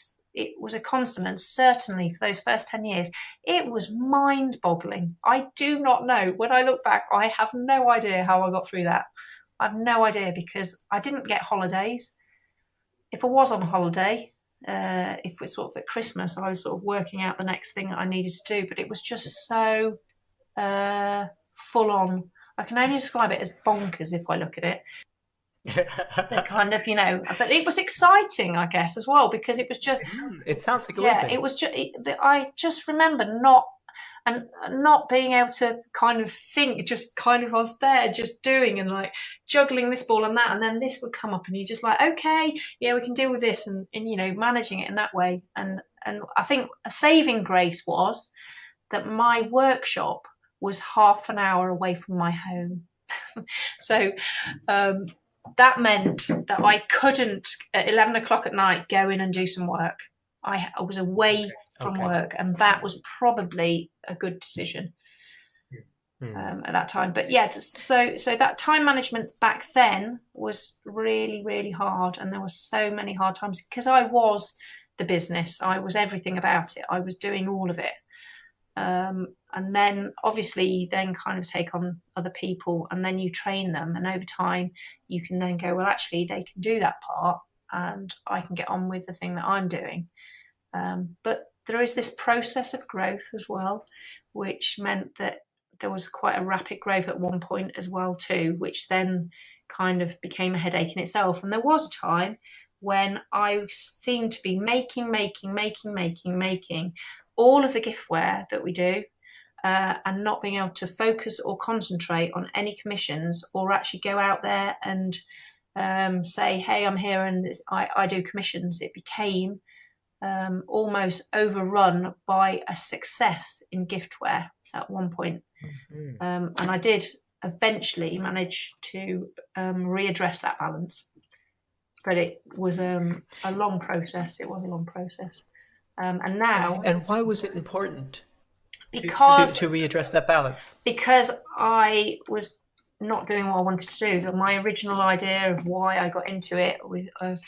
was a constant, and certainly for those first 10 years it was mind-boggling. I do not know, when I look back, I have no idea how I got through that. I have no idea, because I didn't get holidays. If I was on holiday, if we're sort of at Christmas, I was sort of working out the next thing that I needed to do, but it was just so full on. I can only describe it as bonkers if I look at it. Kind of, but it was exciting, I guess, as well, because it was just. It sounds like it was just. I just remember not being able to kind of think. Just kind of, I was there, just doing and like juggling this ball and that, and then this would come up, and you're just like, okay, yeah, we can deal with this, and managing it in that way. And I think a saving grace was that my workshop was half an hour away from my home, so. That meant that I couldn't, at 11 o'clock at night, go in and do some work. I was away from work, and that was probably a good decision at that time. But yeah, so that time management back then was really, really hard, and there were so many hard times, because I was the business. I was everything about it. I was doing all of it. And then obviously you then kind of take on other people, and then you train them, and over time you can then go, well, actually they can do that part and I can get on with the thing that I'm doing. But there is this process of growth as well, which meant that there was quite a rapid growth at one point as well too, which then kind of became a headache in itself. And there was a time when I seemed to be making all of the giftware that we do, and not being able to focus or concentrate on any commissions, or actually go out there and say, hey, I'm here and I do commissions. It became almost overrun by a success in giftware at one point. Mm-hmm. And I did eventually manage to readdress that balance. but it was a long process. It was a long process. And now... And why was it important because to readdress that balance? Because I was not doing what I wanted to do. My original idea of why I got into it, of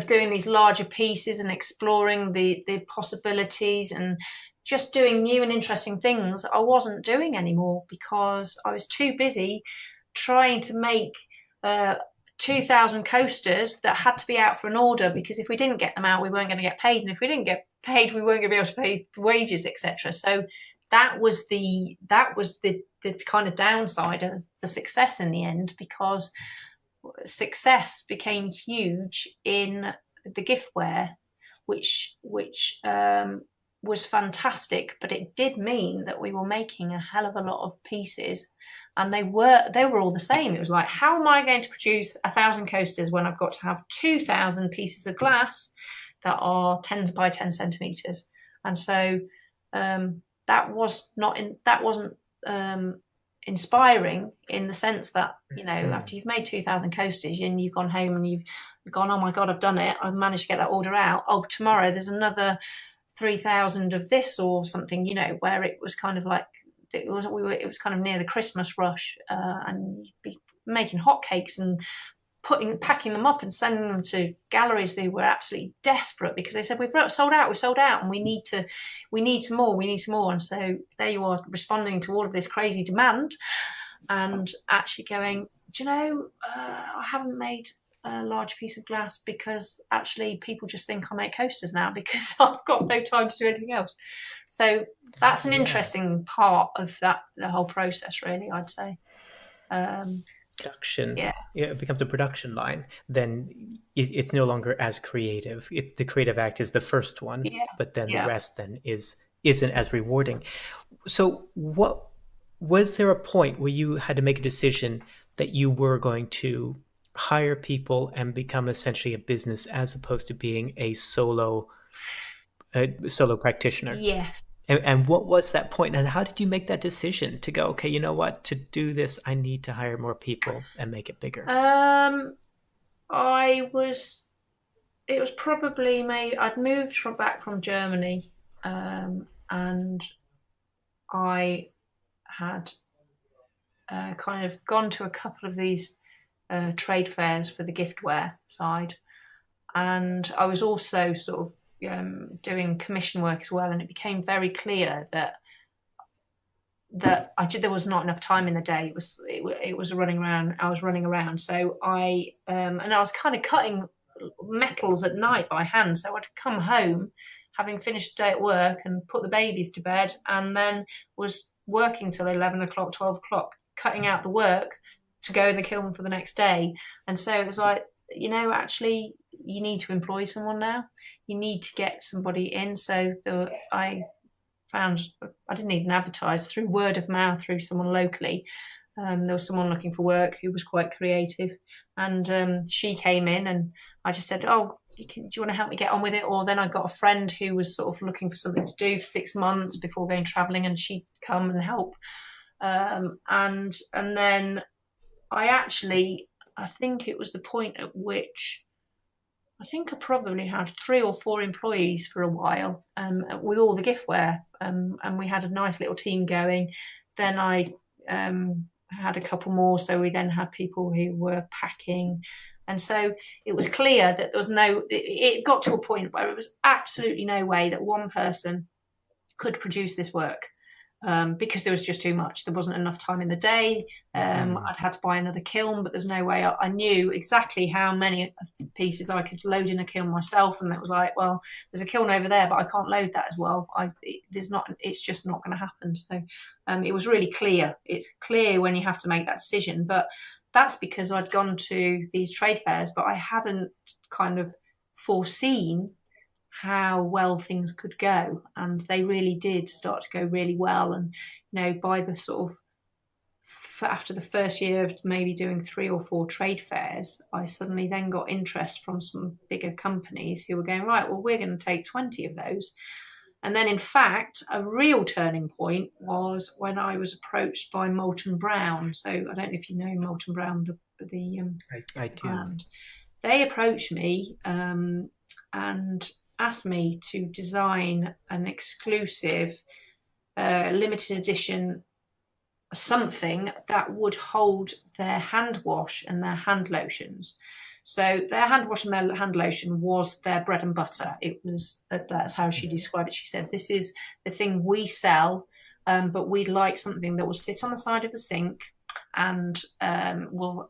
doing these larger pieces and exploring the possibilities and just doing new and interesting things, I wasn't doing anymore because I was too busy trying to make 2,000 coasters that had to be out for an order, because if we didn't get them out, we weren't going to get paid, and if we didn't get paid, we weren't going to be able to pay wages, etc. So that was the kind of downside of the success in the end, because success became huge in the giftware, which was fantastic, but it did mean that we were making a hell of a lot of pieces, and they were all the same. It was like, how am I going to produce 1,000 coasters when I've got to have 2,000 pieces of glass that are 10 by 10 centimeters? And so that wasn't inspiring, in the sense that, after you've made 2,000 coasters and you've gone home and you've gone, oh my God, I've done it, I've managed to get that order out. Oh, tomorrow there's another 3,000 of this or something, where it was kind of like, it was kind of near the Christmas rush, and you'd be making hotcakes and packing them up and sending them to galleries. They were absolutely desperate because they said, we've sold out, and we need some more. And so there you are, responding to all of this crazy demand, and actually going, I haven't made a large piece of glass because actually people just think I make coasters now because I've got no time to do anything else. So that's an interesting part of the whole process, really, I'd say. Production, it becomes a production line, then it's no longer as creative. The creative act is the first one, but then the rest then isn't as rewarding. So what was there a point where you had to make a decision that you were going to hire people and become essentially a business as opposed to being a solo practitioner? Yes. And what was that point, and how did you make that decision to go, okay, you know what, to do this, I need to hire more people and make it bigger? It was probably I'd moved back from Germany, and I had kind of gone to a couple of these trade fairs for the giftware side, and I was also sort of doing commission work as well, and it became very clear that there was not enough time in the day. It was running around. I was running around, so I was kind of cutting metals at night by hand. So I'd come home, having finished the day at work, and put the babies to bed, and then was working till 11 o'clock, 12 o'clock, cutting out the work to go in the kiln for the next day. And so it was like, actually, you need to employ someone now. You need to get somebody in. So I didn't even advertise, through word of mouth, through someone locally. There was someone looking for work who was quite creative, and she came in, and I just said, oh, do you want to help me get on with it? Or then I got a friend who was sort of looking for something to do for 6 months before going travelling, and she'd come and help. And then I think it was the point at which I think I probably had 3 or 4 employees for a while, with all the giftware, and we had a nice little team going. Then I had a couple more, so we then had people who were packing, and so it was clear that there was it got to a point where it was absolutely no way that one person could produce this work. Because there was just too much. There wasn't enough time in the day. I'd had to buy another kiln, but there's no way. I knew exactly how many pieces I could load in a kiln myself, and that was like, well, there's a kiln over there, but I can't load that as well. It's just not going to happen. So it was really clear. It's clear when you have to make that decision, but that's because I'd gone to these trade fairs, but I hadn't kind of foreseen how well things could go, and they really did start to go really well. And by the sort of after the first year of maybe doing 3 or 4 trade fairs, I suddenly then got interest from some bigger companies who were going, right, well, we're going to take 20 of those. And then, in fact, a real turning point was when I was approached by Molton Brown. So I don't know if you know Molton Brown, the I do. brand. They approached me and asked me to design an exclusive limited edition something that would hold their hand wash and their hand lotions. So their hand wash and their hand lotion was their bread and butter. It was, that's how she described it. She said, this is the thing we sell, but we'd like something that will sit on the side of the sink and will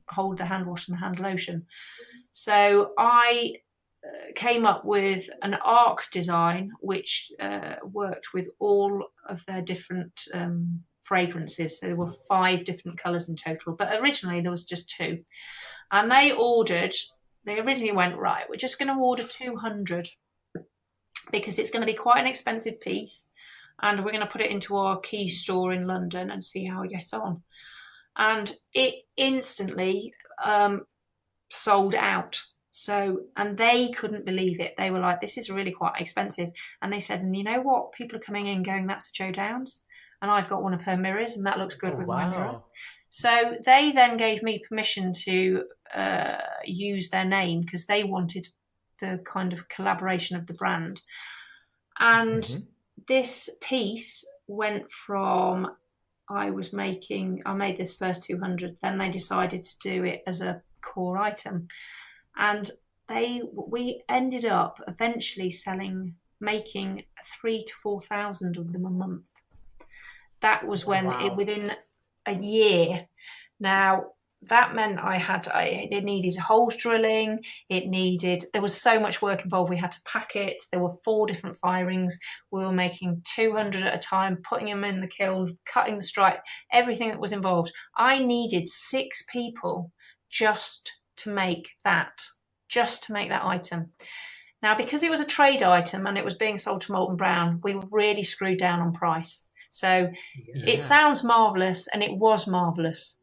hold the hand wash and the hand lotion. So I came up with an arc design which worked with all of their different fragrances. So there were 5 different colours in total, but originally there was just 2. And they originally went, right, we're just going to order 200 because it's going to be quite an expensive piece and we're going to put it into our key store in London and see how we get on. And it instantly sold out. So, and they couldn't believe it. They were like, this is really quite expensive. And they said, and you know what? People are coming in going, that's Jo Downs. And I've got one of her mirrors and that looks good with my mirror. So they then gave me permission to use their name because they wanted the kind of collaboration of the brand. And this piece went from, I made this first 200, then they decided to do it as a core item. And we ended up eventually making 3,000 to 4,000 of them a month. That was when within a year. Now that meant it needed holes drilling. There was so much work involved. We had to pack it. There were 4 different firings. We were making 200 at a time, putting them in the kiln, cutting the stripe, everything that was involved. I needed 6 people just to make that item. Now, because it was a trade item and it was being sold to Molton Brown, we really screwed down on price. So it sounds marvellous, and it was marvellous.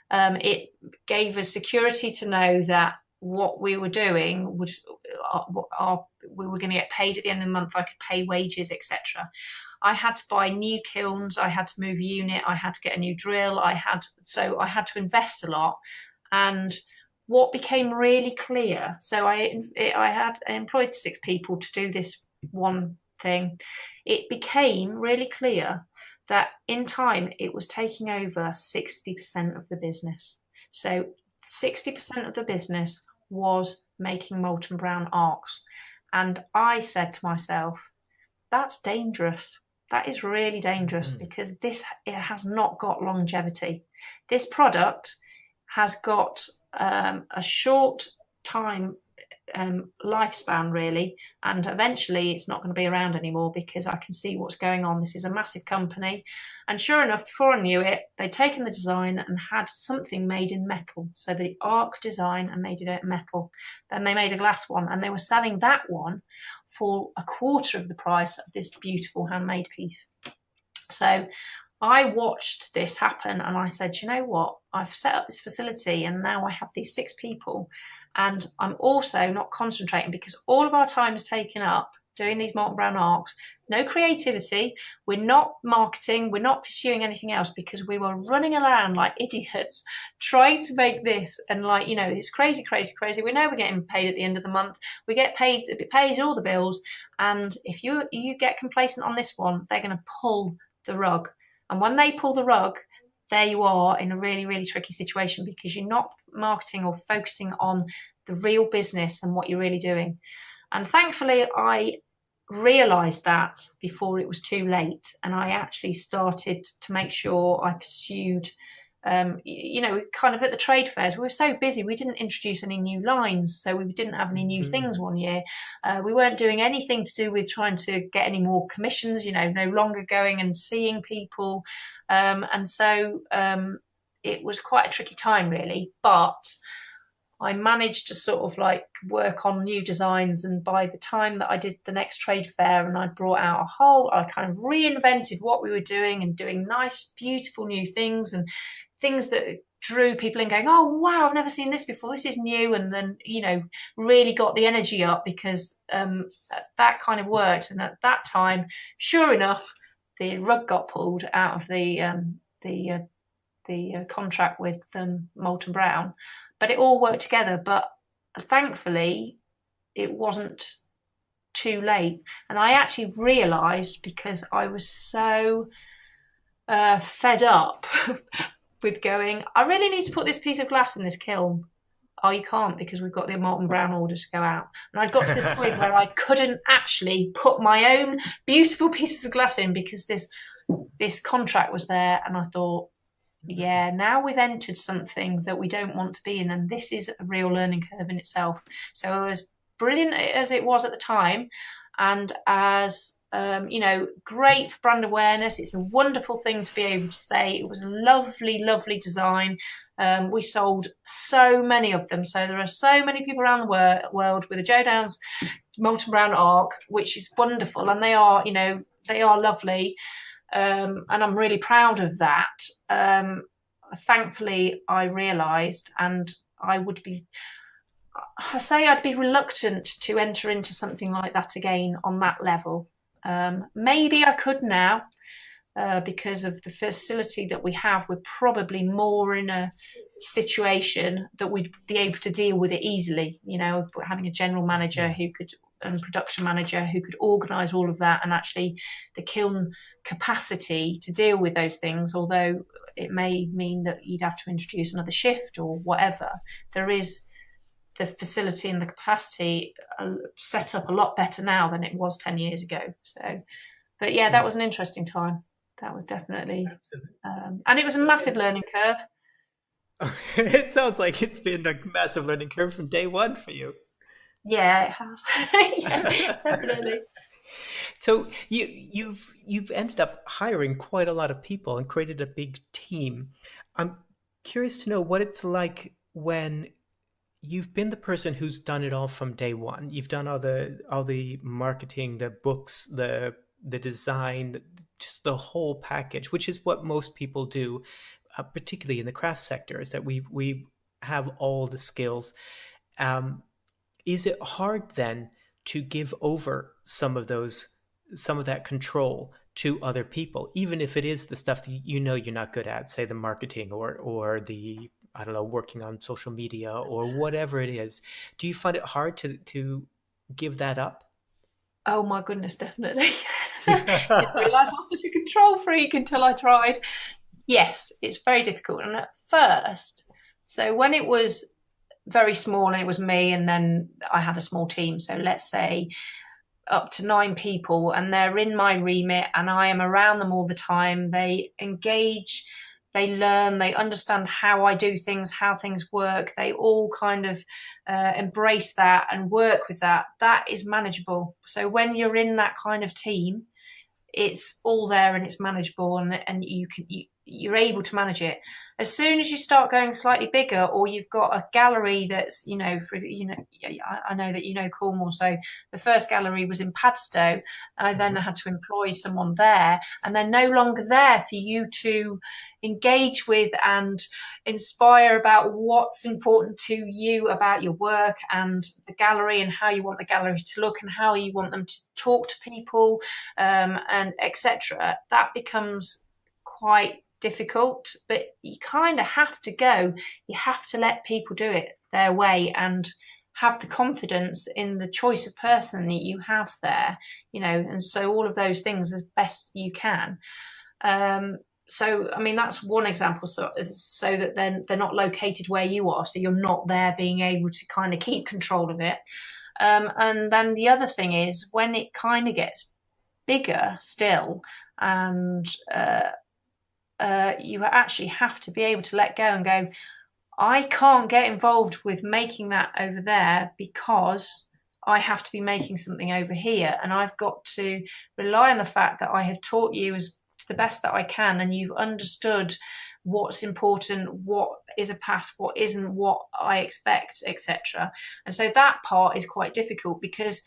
It gave us security to know that what we were doing we were going to get paid at the end of the month. I could pay wages, etc. I had to buy new kilns. I had to move a unit. I had to get a new drill. I had to invest a lot. And what became really clear, so I employed 6 people to do this one thing. It became really clear that in time it was taking over 60% of the business. So 60% of the business was making Molton Brown arcs. And I said to myself, that's dangerous. That is really dangerous because it has not got longevity. This product has got a short time lifespan, really, and eventually it's not going to be around anymore because I can see what's going on. This is a massive company, and sure enough, before I knew it, they'd taken the design and had something made in metal. So the arc design and made it out of metal. Then they made a glass one, and they were selling that one for a quarter of the price of this beautiful handmade piece. So I watched this happen and I said, you know what? I've set up this facility and now I have these 6 people, and I'm also not concentrating because all of our time is taken up doing these Molton Brown arcs. No creativity. We're not marketing. We're not pursuing anything else because we were running around like idiots trying to make this. And it's crazy, crazy, crazy. We know we're getting paid at the end of the month. We get paid, it pays all the bills. And if you get complacent on this one, they're going to pull the rug. And when they pull the rug, there you are in a really, really tricky situation because you're not marketing or focusing on the real business and what you're really doing. And thankfully, I realised that before it was too late. And I actually started to make sure I pursued, kind of at the trade fairs, we were so busy, we didn't introduce any new lines. So we didn't have any new things one year. We weren't doing anything to do with trying to get any more commissions, no longer going and seeing people. And so it was quite a tricky time, really. But I managed to sort of work on new designs. And by the time that I did the next trade fair and I brought out I kind of reinvented what we were doing and doing nice, beautiful new things and things that drew people in, going, oh wow, I've never seen this before, this is new, and then really got the energy up, because that kind of worked. And at that time, sure enough, the rug got pulled out of the contract with Molten Brown, but it all worked together. But thankfully, it wasn't too late, and I actually realised, because I was so fed up with going, I really need to put this piece of glass in this kiln. Oh, you can't, because we've got the Molten Brown order to go out. And I'd got to this point where I couldn't actually put my own beautiful pieces of glass in, because this contract was there. And I thought, yeah, now we've entered something that we don't want to be in, and this is a real learning curve in itself. So as brilliant as it was at the time, and as great for brand awareness, it's a wonderful thing to be able to say it was a lovely, lovely design. We sold so many of them, so there are so many people around the world with a Joe Downs Molten Brown Arc, which is wonderful, and they are lovely, and I'm really proud of that. Thankfully, I realised, and I'd be reluctant to enter into something like that again on that level. Maybe I could now, because of the facility that we have. We're probably more in a situation that we'd be able to deal with it easily. Having a general manager and production manager who could organise all of that, and actually the kiln capacity to deal with those things, although it may mean that you'd have to introduce another shift or whatever. There is the facility and the capacity set up a lot better now than it was 10 years ago. So, but yeah, that was an interesting time. That was definitely, and it was a massive learning curve. It sounds like it's been a massive learning curve from day one for you. Yeah, it has. Yeah, definitely. So you've ended up hiring quite a lot of people and created a big team. I'm curious to know what it's like when you've been the person who's done it all from day one. You've done all the marketing, the books, the design, just the whole package, which is what most people do, particularly in the craft sector, is that we have all the skills. Is it hard then to give over some of that control to other people, even if it is the stuff that you're not good at, say the marketing or the, I don't know, working on social media or whatever it is? Do you find it hard to give that up? Oh my goodness, definitely. Didn't realise I was such a control freak until I tried. Yes, it's very difficult. And at first, so when it was very small and it was me, and then I had a small team, so let's say up to 9 people, and they're in my remit and I am around them all the time. They engage, they learn, they understand how I do things, how things work. They all kind of embrace that and work with that. That is manageable. So when you're in that kind of team, it's all there and it's manageable, and you're able to manage it. As soon as you start going slightly bigger, or you've got a gallery that's, I know that Cornwall, so the first gallery was in Padstow. I then had to employ someone there, and they're no longer there for you to engage with and inspire about what's important to you about your work and the gallery, and how you want the gallery to look, and how you want them to talk to people, and etc. That becomes quite difficult, but you kind of have to go. You have to let people do it their way and have the confidence in the choice of person that you have there, and so all of those things as best you can. So, I mean, that's one example, so that then they're not located where you are, so you're not there being able to kind of keep control of it. And then the other thing is, when it kind of gets bigger still, and you actually have to be able to let go and go, I can't get involved with making that over there, because I have to be making something over here, and I've got to rely on the fact that I have taught you as to the best that I can, and you've understood what's important, what is a pass, what isn't, what I expect, etc. And so that part is quite difficult, because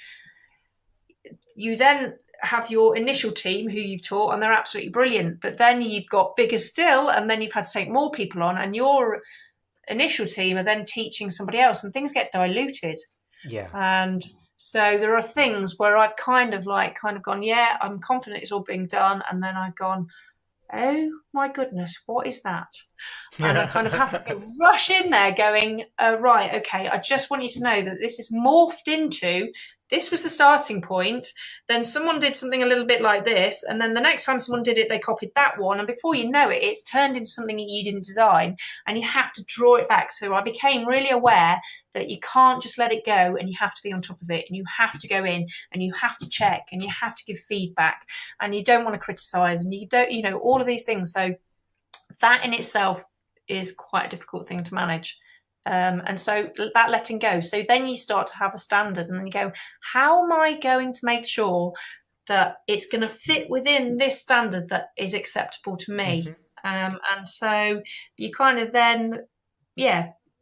you then have your initial team who you've taught, and they're absolutely brilliant. But then you've got bigger still, and then you've had to take more people on, and your initial team are then teaching somebody else, and things get diluted. Yeah. And so there are things where I've kind of gone, yeah, I'm confident it's all being done, and then I've gone, oh my goodness, what is that? And I kind of have to rush in there going, right, okay, I just want you to know that this is morphed into, this was the starting point, then someone did something a little bit like this, and then the next time someone did it, they copied that one, and before you know it, it's turned into something that you didn't design, and you have to draw it back. So I became really aware that you can't just let it go, and you have to be on top of it, and you have to go in, and you have to check, and you have to give feedback, and you don't want to criticize, and you don't, all of these things. So that in itself is quite a difficult thing to manage. And so that letting go. So then you start to have a standard, and then you go, how am I going to make sure that it's going to fit within this standard that is acceptable to me? Mm-hmm. And so you kind of then,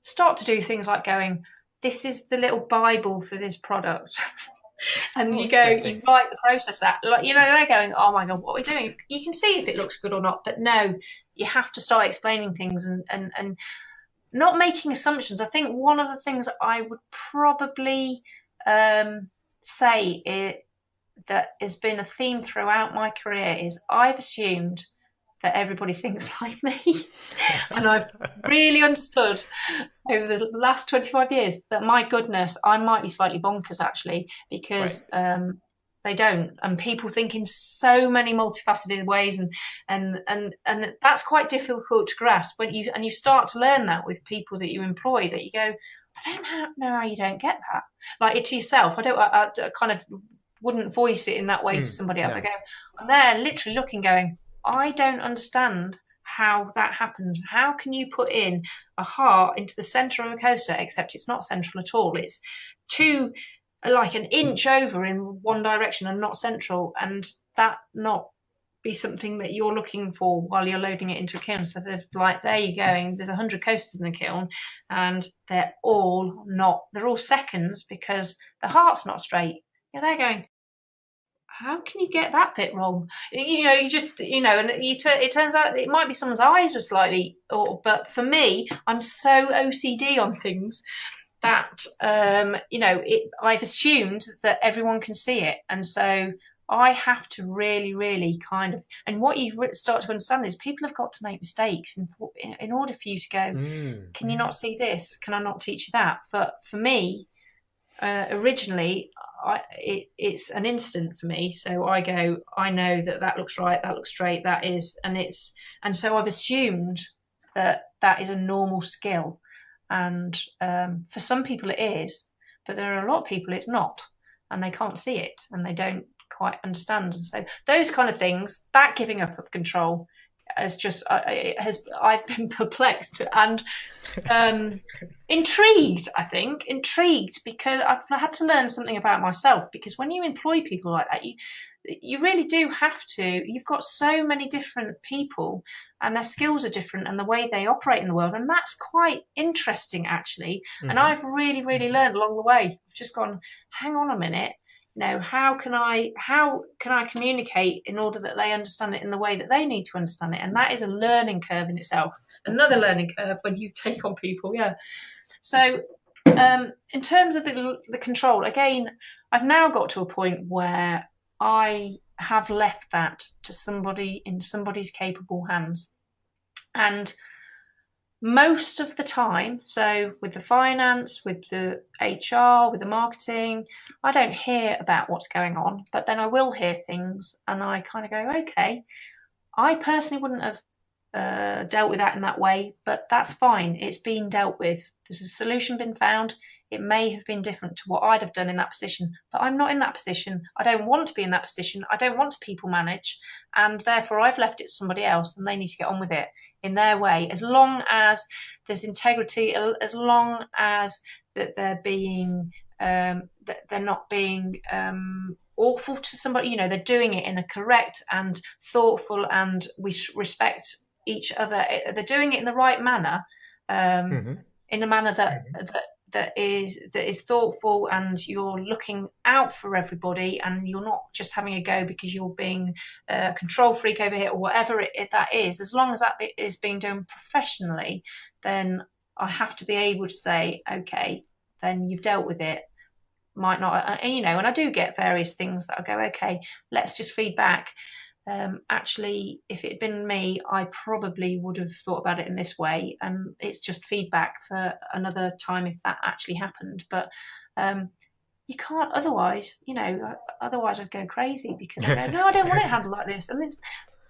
start to do things like going, this is the little Bible for this product. And you write the process out. They're going, oh my God, what are we doing? You can see if it looks good or not, but no, you have to start explaining things and not making assumptions. I think one of the things I would probably say that has been a theme throughout my career is I've assumed that everybody thinks like me. And I've really understood over the last 25 years that, my goodness, I might be slightly bonkers actually, because they don't. And people think in so many multifaceted ways, and that's quite difficult to grasp when you start to learn that with people that you employ, that you go, I don't know how you don't get that. Like it to yourself. I kind of wouldn't voice it in that way to somebody else. No. I go, and they're literally looking, going, I don't understand how that happened. How can you put in a heart into the centre of a coaster, except it's not central at all? It's like an inch over in one direction and not central, and that not be something that you're looking for while you're loading it into a kiln. So there you're going, there's 100 coasters in the kiln, and they're all seconds because the heart's not straight. They're going, how can you get that bit wrong? And it turns out it might be someone's eyes are slightly, but for me, I'm so OCD on things that, I've assumed that everyone can see it. And so I have to really, really kind of, and what you start to understand is people have got to make mistakes in order for you to go, can you not see this? Can I not teach you that? But for me, originally, it's an instant for me. So I go, I know that looks right, that looks straight, that is, and so I've assumed that is a normal skill. And for some people it is, but there are a lot of people it's not, and they can't see it, and they don't quite understand. And so those kind of things, that giving up of control I've been perplexed and intrigued because I've had to learn something about myself, because when you employ people like that, you really do have to. You've got so many different people, and their skills are different, and the way they operate in the world, and that's quite interesting actually. Mm-hmm. And I've really, really learned along the way. I've just gone, hang on a minute. How can I communicate in order that they understand it in the way that they need to understand it? And that is a learning curve in itself. Another learning curve when you take on people, yeah. So in terms of the control, again, I've now got to a point where I have left that to somebody in somebody's capable hands. And most of the time, so with the finance, with the HR, with the marketing, I don't hear about what's going on, but then I will hear things, and I kind of go, okay, I personally wouldn't have dealt with that in that way, but that's fine. It's been dealt with. There's a solution been found. It may have been different to what I'd have done in that position, but I'm not in that position. I don't want to be in that position. I don't want to people manage, and therefore I've left it to somebody else, and they need to get on with it in their way, as long as there's integrity, as long as that they're being that they're not being awful to somebody. They're doing it in a correct and thoughtful, and we respect each other. They're doing it in the right manner, in a manner that that is thoughtful, and you're looking out for everybody, and you're not just having a go because you're being a control freak over here or whatever that is. As long as that bit is being done professionally, then I have to be able to say, okay, then you've dealt with it. Might not, and I do get various things that I go, okay, let's just feed back. Actually, if it had been me, I probably would have thought about it in this way, and it's just feedback for another time if that actually happened. But you can't otherwise, otherwise I'd go crazy, because I go, no, I don't want it handled like this, and this,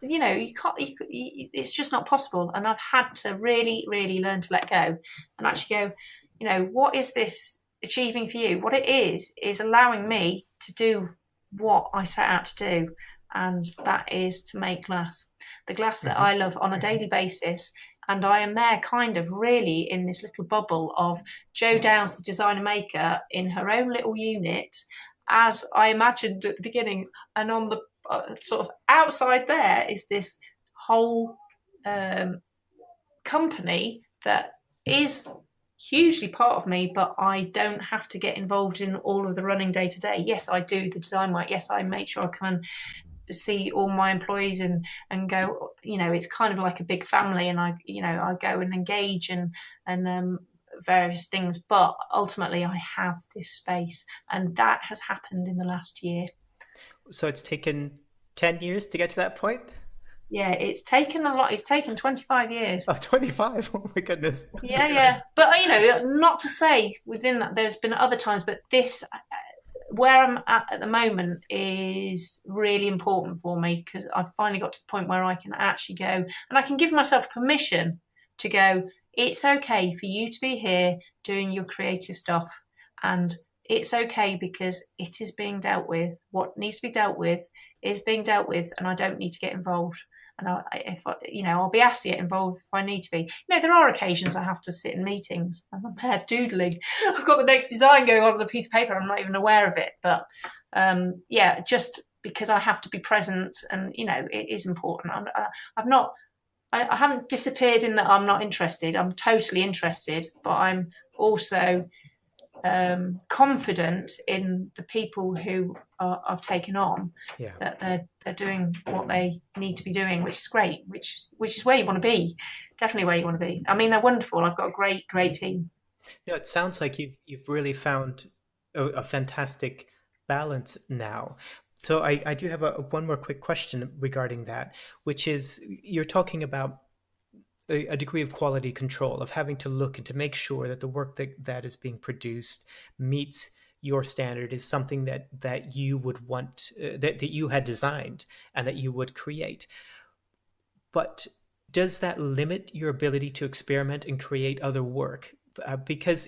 you can't. It's just not possible. And I've had to really, really learn to let go and actually go, what is this achieving for you? What it is allowing me to do what I set out to do. And that is to make glass, the glass that I love on a daily basis. And I am there kind of really in this little bubble of Jo Downs, the designer maker, in her own little unit, as I imagined at the beginning. And on the sort of outside there is this whole company that is hugely part of me, but I don't have to get involved in all of the running day to day. Yes, I do the design work. Yes, I make sure I can see all my employees and go, it's kind of like a big family, and I go and engage and various things, but ultimately I have this space, and that has happened in the last year. So it's taken 10 years to get to that point? Yeah, it's taken a lot. It's taken 25 years. Oh, 25? Oh my goodness. Yeah. But, not to say within that there's been other times, but this, where I'm at the moment, is really important for me, because I've finally got to the point where I can actually go, and I can give myself permission to go, it's okay for you to be here doing your creative stuff, and it's okay because it is being dealt with. What needs to be dealt with is being dealt with, and I don't need to get involved. And I'll be asked to get involved if I need to be. There are occasions I have to sit in meetings and I'm there doodling. I've got the next design going on a piece of paper. I'm not even aware of it. But just because I have to be present, and it is important. I haven't disappeared in that I'm not interested. I'm totally interested, but I'm also confident in the people who I've taken on, that they're doing what they need to be doing, which is great, which is where you want to be, definitely where you want to be. I mean, they're wonderful. I've got a great team. It sounds like you've really found a fantastic balance now. So I do have one more quick question regarding that, which is, you're talking about a degree of quality control, of having to look and to make sure that the work that is being produced meets your standard, is something that you would want, that you had designed and that you would create. But does that limit your ability to experiment and create other work? Because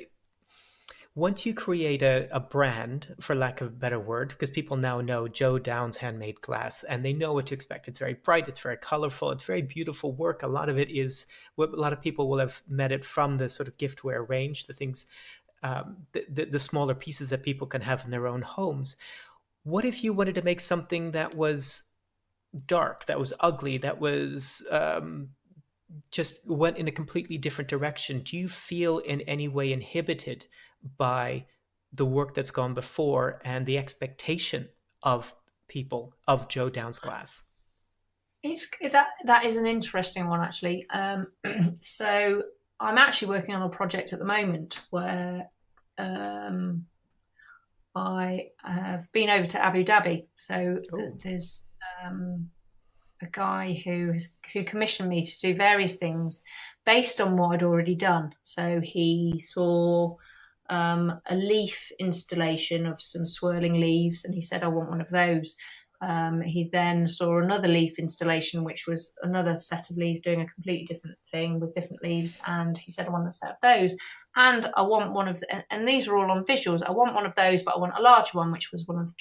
once you create a brand, for lack of a better word, because people now know Jo Downs handmade glass, and they know what to expect. It's very bright, it's very colorful, it's very beautiful work. A lot of it is what a lot of people will have met it from the sort of giftware range, the things, the smaller pieces that people can have in their own homes. What if you wanted to make something that was dark, that was ugly, that was just went in a completely different direction? Do you feel in any way inhibited by the work that's gone before and the expectation of people of Jo Downs glass? That is an interesting one, actually. So I'm actually working on a project at the moment where I have been over to Abu Dhabi. So there's a guy who commissioned me to do various things based on what I'd already done. So he saw a leaf installation of some swirling leaves, and he said, I want one of those. He then saw another leaf installation, which was another set of leaves doing a completely different thing with different leaves, and he said, I want a set of those. And I want one of and these are all on visuals. I want one of those, but I want a larger one, which was one of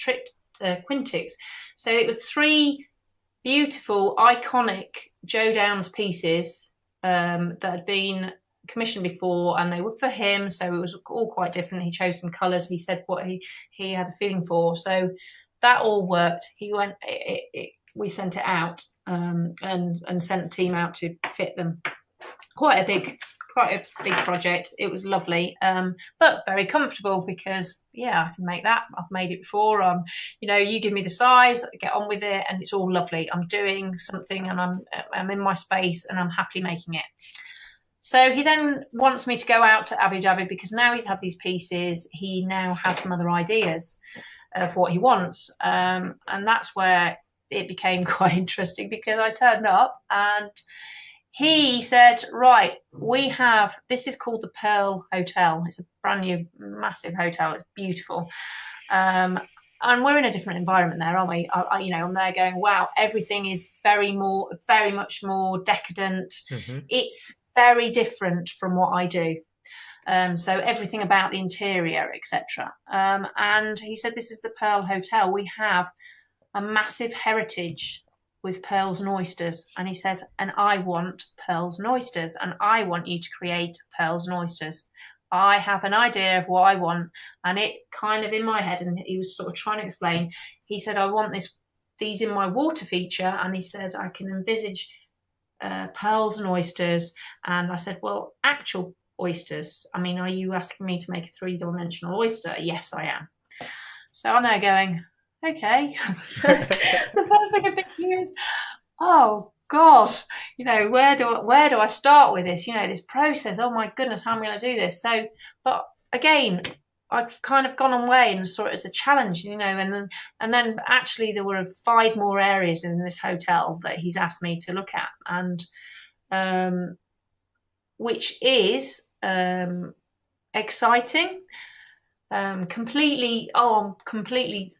the quintics. So it was 3 beautiful, iconic Jo Downs pieces that had been commissioned before, and they were for him, so it was all quite different. He chose some colours. He said what he had a feeling for, so that all worked. He went. We sent it out and sent the team out to fit them. Quite a quite a big project. It was lovely, but very comfortable because, yeah, I can make that. I've made it before. You give me the size, I get on with it, and it's all lovely. I'm doing something, and I'm in my space, and I'm happily making it. So he then wants me to go out to Abu Dhabi because now he's had these pieces. He now has some other ideas of what he wants, and that's where it became quite interesting because I turned up and he said, right, this is called the Pearl Hotel. It's a brand new, massive hotel. It's beautiful. And we're in a different environment there, aren't we? I'm there going, wow, everything is very much more decadent. Mm-hmm. It's very different from what I do. So everything about the interior, etc. And he said, this is the Pearl Hotel. We have a massive heritage with pearls and oysters. And he said, and I want pearls and oysters, and I want you to create pearls and oysters. I have an idea of what I want, and it kind of in my head, and he was sort of trying to explain, he said, I want these in my water feature, and he said, I can envisage pearls and oysters. And I said, well, actual oysters. I mean, are you asking me to make a 3-dimensional oyster? Yes, I am. So I'm there going, okay. The first thing I'm thinking is, oh God, where do I start with this? This process. Oh my goodness, how am I going to do this? So, but again, I've kind of gone away and saw it as a challenge, and then actually there were 5 more areas in this hotel that he's asked me to look at, and which is exciting. I'm completely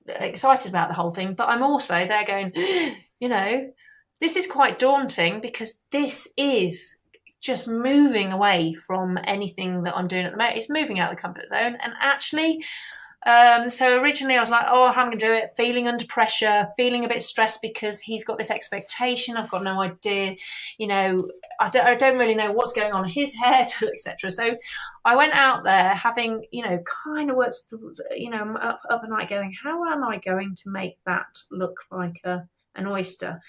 excited about the whole thing, but I'm also there going, this is quite daunting because this is just moving away from anything that I'm doing at the moment. It's moving out of the comfort zone. And actually, so originally I was like, how am I going to do it? Feeling under pressure, feeling a bit stressed because he's got this expectation. I've got no idea, I don't really know what's going on in his head, etc. So I went out there having, kind of worked, up at night going, how am I going to make that look like an oyster?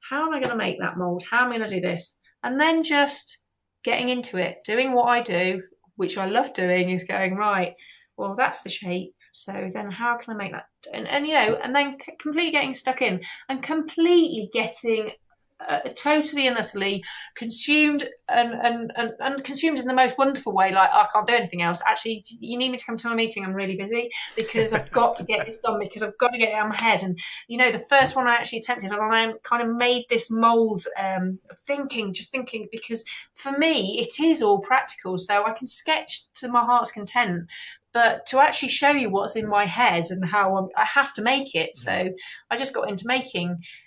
How am I going to make that mold? How am I going to do this? And then just getting into it, doing what I do, which I love doing, is going, right, well, that's the shape. So then how can I make that? And then completely getting stuck in and completely getting totally and utterly consumed and consumed in the most wonderful way. Like, I can't do anything else. Actually, you need me to come to a meeting. I'm really busy because I've got to get this done because I've got to get it out of my head. And, the first one I actually attempted, and I kind of made this mold thinking because for me, it is all practical. So I can sketch to my heart's content, but to actually show you what's in my head and how I have to make it. So I just got into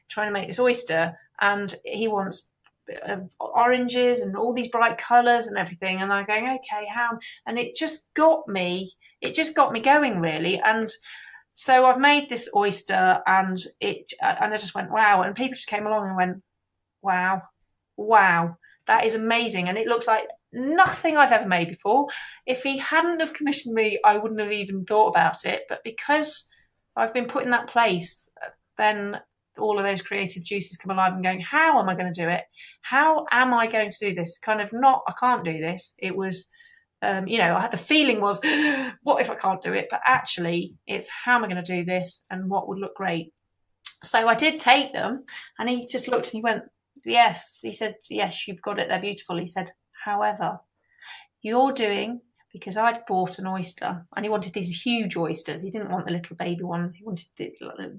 trying to make this oyster, and he wants oranges and all these bright colours and everything. And I'm going, okay, how? And it just got me going really. And so I've made this oyster, and I just went, wow. And people just came along and went, wow, that is amazing. And it looks like nothing I've ever made before. If he hadn't have commissioned me, I wouldn't have even thought about it. But because I've been put in that place, then all of those creative juices come alive and going, how am I going to do it? How am I going to do this? Kind of not, I can't do this. It was, I had the feeling was, what if I can't do it? But actually, it's how am I going to do this and what would look great? So I did take them, and he just looked and he went, yes. He said, yes, you've got it. They're beautiful. He said, however, you're doing, because I'd bought an oyster, and he wanted these huge oysters. He didn't want the little baby ones. He wanted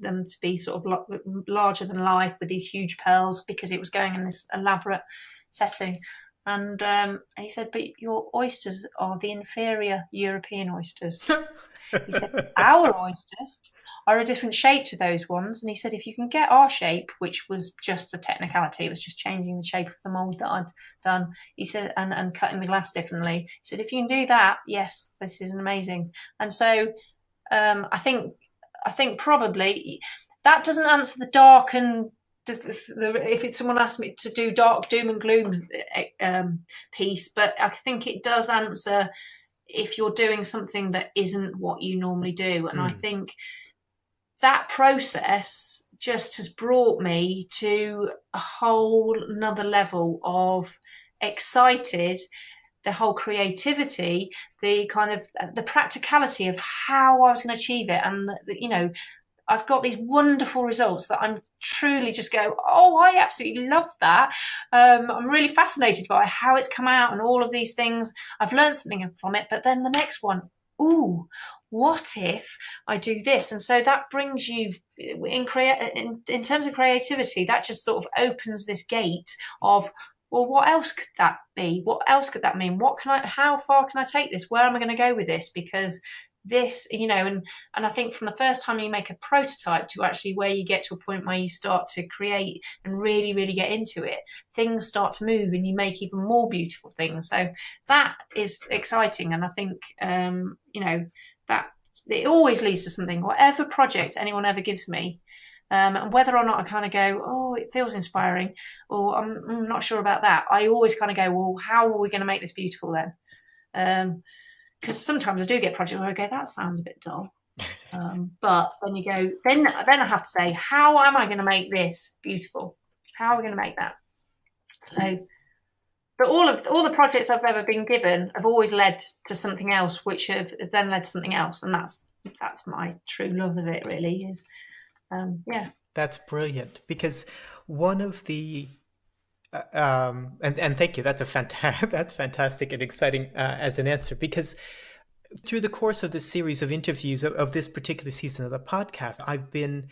them to be sort of larger than life with these huge pearls because it was going in this elaborate setting. And he said, but your oysters are the inferior European oysters. He said, our oysters are a different shape to those ones. And he said, if you can get our shape, which was just a technicality, it was just changing the shape of the mould that I'd done, he said, and cutting the glass differently. He said, if you can do that, yes, this is amazing. And so I think probably that doesn't answer the dark and if it's someone asked me to do dark doom and gloom piece, but I think it does answer if you're doing something that isn't what you normally do. And I think that process just has brought me to a whole another level of excited the whole creativity, the kind of the practicality of how I was going to achieve it, and I've got these wonderful results that I'm truly just go, oh, I absolutely love that. I'm really fascinated by how it's come out and all of these things. I've learned something from it, but then the next one, ooh, what if I do this? And so that brings you in terms of creativity, that just sort of opens this gate of, well, what else could that be? What else could that mean? How far can I take this? Where am I going to go with this? Because this, and I think from the first time you make a prototype to actually where you get to a point where you start to create and really, really get into it, things start to move and you make even more beautiful things. So that is exciting. And I think, that it always leads to something, whatever project anyone ever gives me. And whether or not I kind of go, oh, it feels inspiring, or I'm not sure about that, I always kind of go, well, how are we going to make this beautiful then? Because sometimes I do get projects where I go, that sounds a bit dull. But then you go, then I have to say, how am I going to make this beautiful? How are we going to make that? So, but all the projects I've ever been given have always led to something else, which have then led to something else, and that's my true love of it. Really is, yeah. That's brilliant, because one of the and thank you. That's that's fantastic and exciting as an answer, because through the course of this series of interviews of this particular season of the podcast, I've been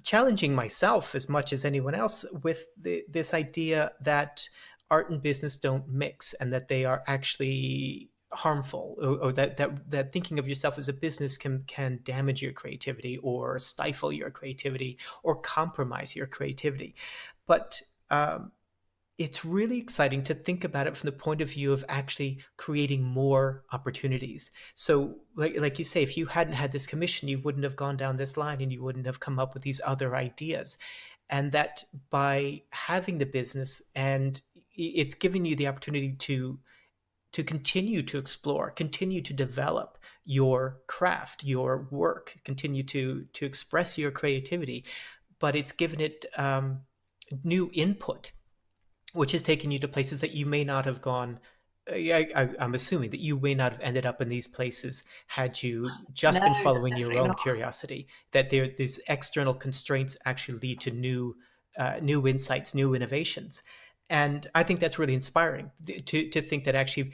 challenging myself as much as anyone else with this idea that art and business don't mix, and that they are actually harmful, or that thinking of yourself as a business can damage your creativity, or stifle your creativity, or compromise your creativity. But it's really exciting to think about it from the point of view of actually creating more opportunities. So like you say, if you hadn't had this commission, you wouldn't have gone down this line and you wouldn't have come up with these other ideas. And that by having the business, and it's given you the opportunity to continue to explore, continue to develop your craft, your work, continue to express your creativity, but it's given it new input, which has taken you to places that you may not have gone. I'm assuming that you may not have ended up in these places had you just been following your own curiosity, that these external constraints actually lead to new insights, new innovations. And I think that's really inspiring to think that actually,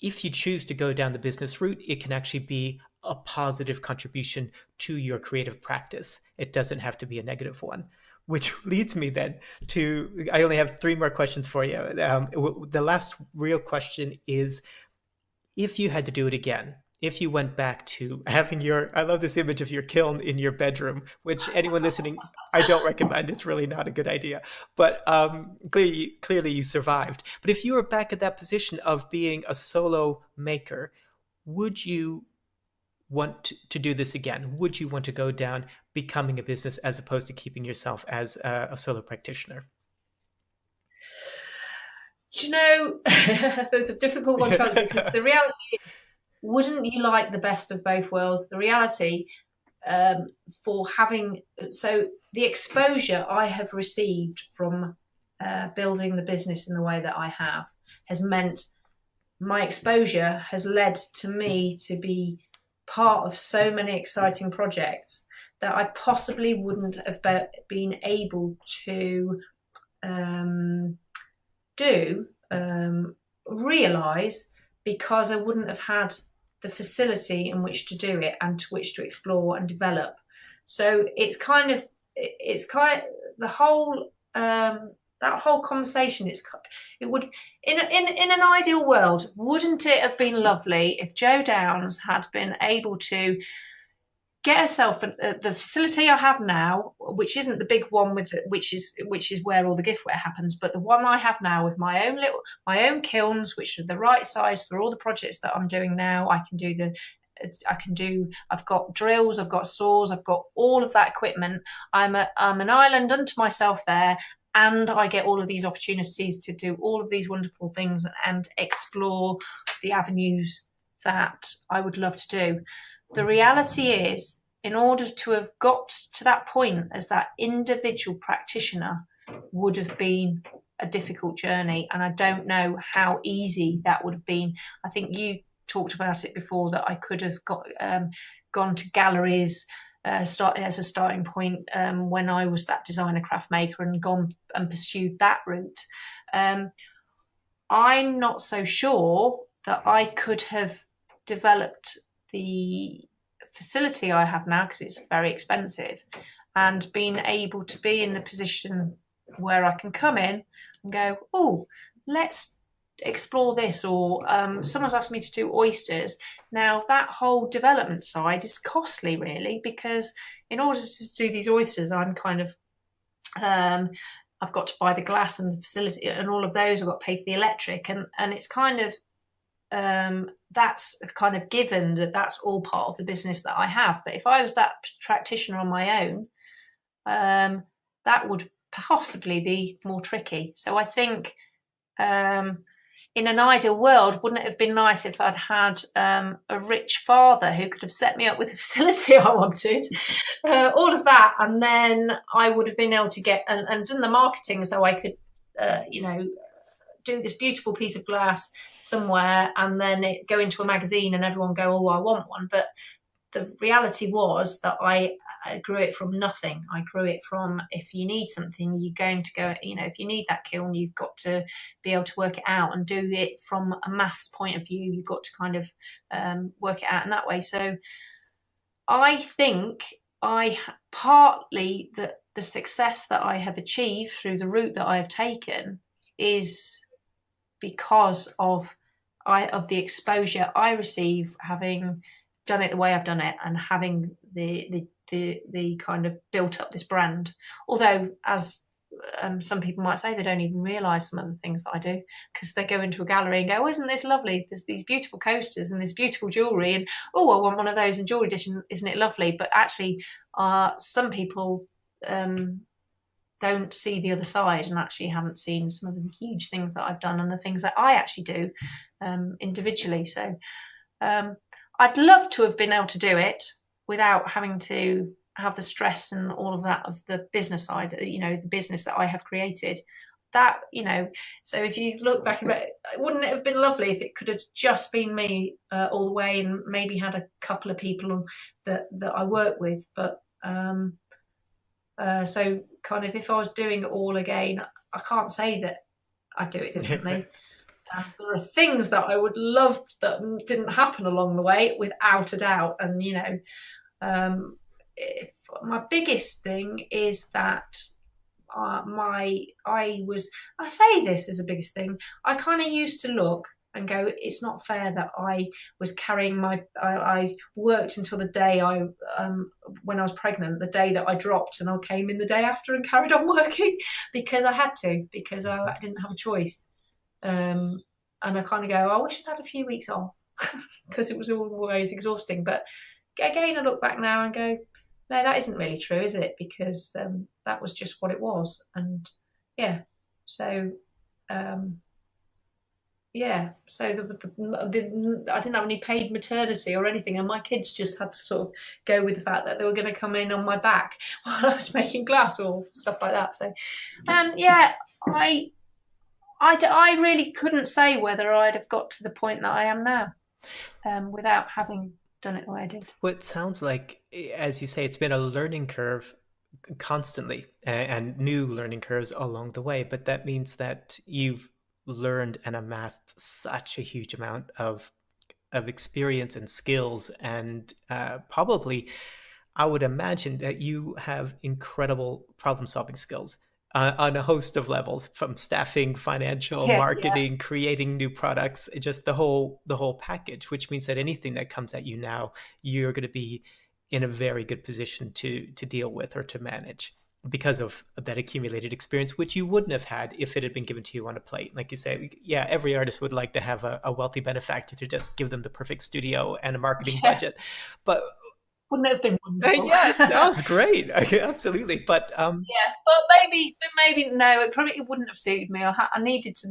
if you choose to go down the business route, it can actually be a positive contribution to your creative practice. It doesn't have to be a negative one. Which leads me then to, I only have 3 more questions for you. The last real question is, if you had to do it again, if you went back to having I love this image of your kiln in your bedroom, which anyone listening, I don't recommend. It's really not a good idea. But clearly you survived. But if you were back at that position of being a solo maker, would you want to do this again? Would you want to go down becoming a business as opposed to keeping yourself as a solo practitioner? Do you know, it's a difficult one to answer, because the reality is, wouldn't you like the best of both worlds? The reality for having, so the exposure I have received from building the business in the way that I have has meant my exposure has led to me to be part of so many exciting projects that I possibly wouldn't have been able to realise, because I wouldn't have had the facility in which to do it and to which to explore and develop. So it's kind of the whole that whole conversation. It would, in an ideal world, wouldn't it have been lovely if Jo Downs had been able to get herself the facility I have now, which isn't the big one which is where all the giftware happens, but the one I have now with my own kilns, which are the right size for all the projects that I'm doing now. I've got drills, I've got saws, I've got all of that equipment. I'm an island unto myself there, and I get all of these opportunities to do all of these wonderful things and explore the avenues that I would love to do. The reality is, in order to have got to that point as that individual practitioner would have been a difficult journey, and I don't know how easy that would have been. I think you talked about it before, that I could have gone to galleries starting as a starting point when I was that designer craft maker, and gone and pursued that route. I'm not so sure that I could have developed the facility I have now, because it's very expensive, and being able to be in the position where I can come in and go, oh, let's explore this, or someone's asked me to do oysters. Now, that whole development side is costly, really, because in order to do these oysters, I'm kind of I've got to buy the glass and the facility and all of those. I've got to pay for the electric, and it's kind of that's kind of given that that's all part of the business that I have. But if I was that practitioner on my own, that would possibly be more tricky. So I think in an ideal world, wouldn't it have been nice if I'd had a rich father who could have set me up with the facility I wanted, all of that, and then I would have been able to get and done the marketing so I could, do this beautiful piece of glass somewhere, and then it go into a magazine and everyone go, oh, I want one. But the reality was that I grew it from nothing. I grew it from, if you need something, you're going to go, if you need that kiln, you've got to be able to work it out and do it from a maths point of view. You've got to kind of work it out in that way. So I think partly the success that I have achieved through the route that I have taken is because of the exposure I receive, having done it the way I've done it, and having the kind of built up this brand. Although, as some people might say, they don't even realise some of the things that I do, because they go into a gallery and go, oh, isn't this lovely? There's these beautiful coasters and this beautiful jewellery, and oh, I want one of those in jewellery edition. Isn't it lovely? But actually, some people don't see the other side, and actually haven't seen some of the huge things that I've done and the things that I actually do individually. So I'd love to have been able to do it without having to have the stress and all of that of the business side, the business that I have created. That, so if you look back at it, wouldn't it have been lovely if it could have just been me all the way, and maybe had a couple of people that I work with? But so kind of, if I was doing it all again, I can't say that I'd do it differently. There are things that I would love that didn't happen along the way, without a doubt. And, my biggest thing is that I say this is the biggest thing. I kind of used to look and go, it's not fair that I was carrying I worked until the day when I was pregnant, the day that I dropped, and I came in the day after and carried on working because I had to, because I didn't have a choice. And I kind of go, I wish I'd had a few weeks off because it was always exhausting. But again, I look back now and go, no, that isn't really true, is it? Because that was just what it was. And yeah, so so I didn't have any paid maternity or anything, and my kids just had to sort of go with the fact that they were going to come in on my back while I was making glass or stuff like that. So I really couldn't say whether I'd have got to the point that I am now without having done it the way I did. Well, it sounds like, as you say, it's been a learning curve constantly, and new learning curves along the way. But that means that you've learned and amassed such a huge amount of experience and skills, and probably, I would imagine that you have incredible problem-solving skills on a host of levels, from staffing, financial, marketing, creating new products, just the whole package, which means that anything that comes at you now, you're going to be in a very good position to deal with or to manage, because of that accumulated experience, which you wouldn't have had if it had been given to you on a plate. Like you say, every artist would like to have a wealthy benefactor to just give them the perfect studio and a marketing budget. But wouldn't it have been wonderful? That was great. Absolutely. But maybe no, it wouldn't have suited me. I needed to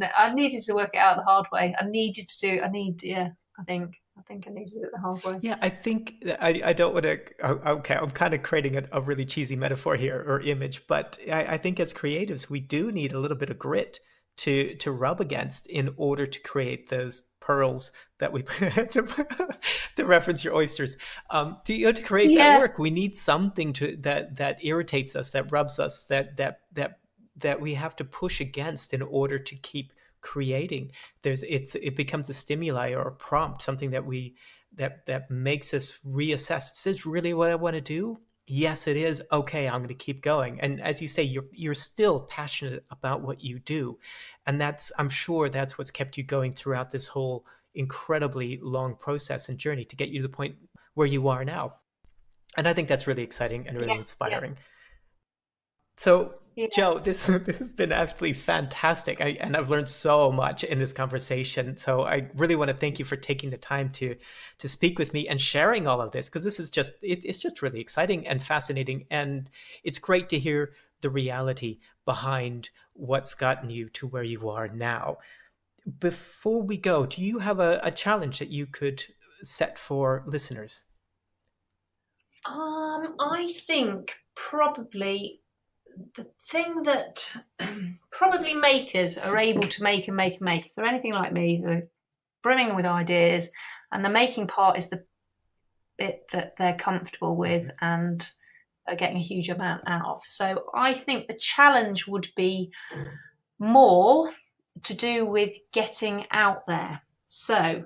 work it out the hard way. I think I needed it the hard way. Yeah, I think I don't want to. Okay, I'm kind of creating a really cheesy metaphor here or image, but I think as creatives, we do need a little bit of grit to rub against in order to create those pearls that we to reference your oysters. To create that Yeah, work, we need something that irritates us, that rubs us, that we have to push against in order to keep creating. It becomes a stimuli or a prompt, something that makes us reassess. Is this really what I want to do? Yes, it is. Okay, I'm going to keep going. And as you say, you're still passionate about what you do, and I'm sure that's what's kept you going throughout this whole incredibly long process and journey to get you to the point where you are now. And I think that's really exciting and yeah, really yeah, inspiring. So, yeah. Joe, this has been absolutely fantastic, and I've learned so much in this conversation. So, I really want to thank you for taking the time to speak with me and sharing all of this, because this is it's just really exciting and fascinating, and it's great to hear the reality behind what's gotten you to where you are now. Before we go, do you have a challenge that you could set for listeners? I think probably the thing that probably makers are able to make and make and make. If they're anything like me, they're brimming with ideas, and the making part is the bit that they're comfortable with and are getting a huge amount out of. So I think the challenge would be more to do with getting out there. So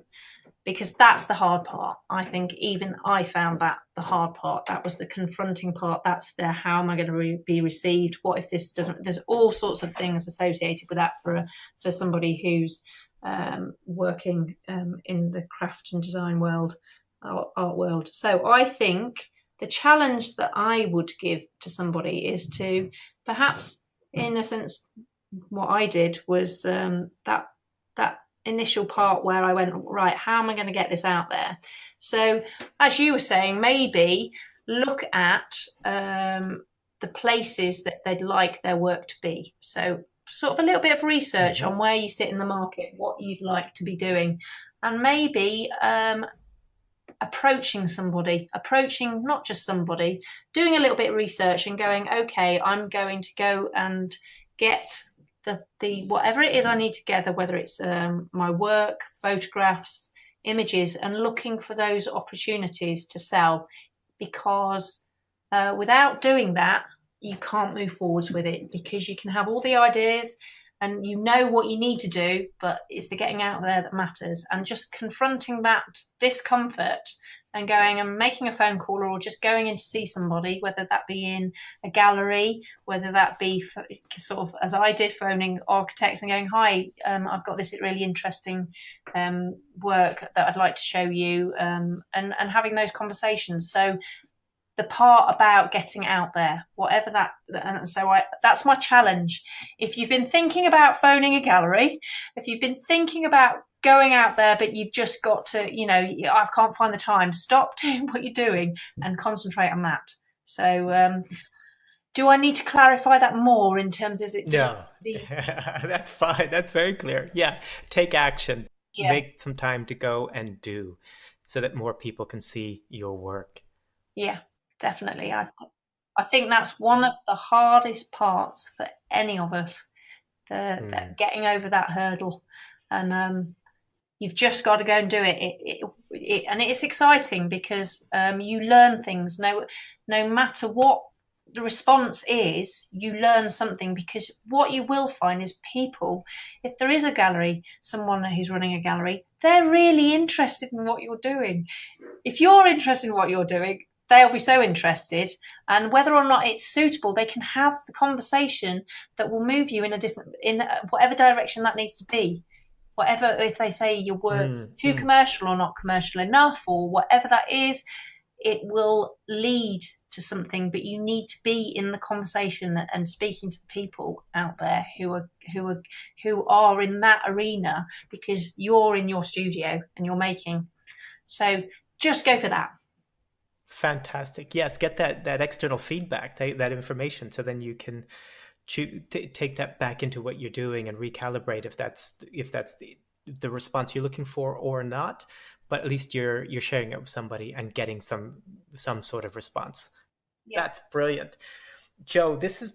because that's the hard part. I think even I found that the hard part. That was the confronting part. That's the how am I going to be received? What if this doesn't? There's all sorts of things associated with that for somebody who's working in the craft and design world, art world. So I think the challenge that I would give to somebody is to perhaps, in a sense, what I did was that initial part where I went, right, how am I going to get this out there? So, as you were saying, maybe look at the places that they'd like their work to be. So, sort of a little bit of research Mm-hmm. on where you sit in the market, what you'd like to be doing, and maybe approaching not just somebody, doing a little bit of research and going, okay, I'm going to go and get the whatever it is I need to gather, whether it's my work, photographs, images, and looking for those opportunities to sell, because without doing that, you can't move forwards with it, because you can have all the ideas and you know what you need to do, but it's the getting out there that matters, and just confronting that discomfort and going and making a phone call, or just going in to see somebody, whether that be in a gallery, whether that be sort of as I did, phoning architects and going, hi, I've got this really interesting work that I'd like to show you, and having those conversations. So the part about getting out there, whatever that, and so that's my challenge. If you've been thinking about phoning a gallery, if you've been thinking about going out there, but you've just got to, I can't find the time, stop doing what you're doing and concentrate on that. So, do I need to clarify that more in terms of does it No, be, that's fine. That's very clear. Yeah, take action. yeah, Make some time to go and do so that more people can see your work. yeah, definitely. I think that's one of the hardest parts for any of us, the Mm. getting over that hurdle. And you've just got to go and do it. And it's exciting because you learn things. No matter what the response is, you learn something, because what you will find is people, if there is a gallery, someone who's running a gallery, they're really interested in what you're doing. If you're interested in what you're doing, they'll be so interested. And whether or not it's suitable, they can have the conversation that will move you in whatever direction that needs to be. Whatever, if they say your work's Mm, too mm. commercial or not commercial enough, or whatever that is, it will lead to something. But you need to be in the conversation and speaking to the people out there who are in that arena, because you're in your studio and you're making. So just go for that. Fantastic. Yes, get that external feedback, that information, so then you can take that back into what you're doing and recalibrate if that's the response you're looking for or not. But at least you're sharing it with somebody and getting some sort of response. Yeah. That's brilliant. Joe, this is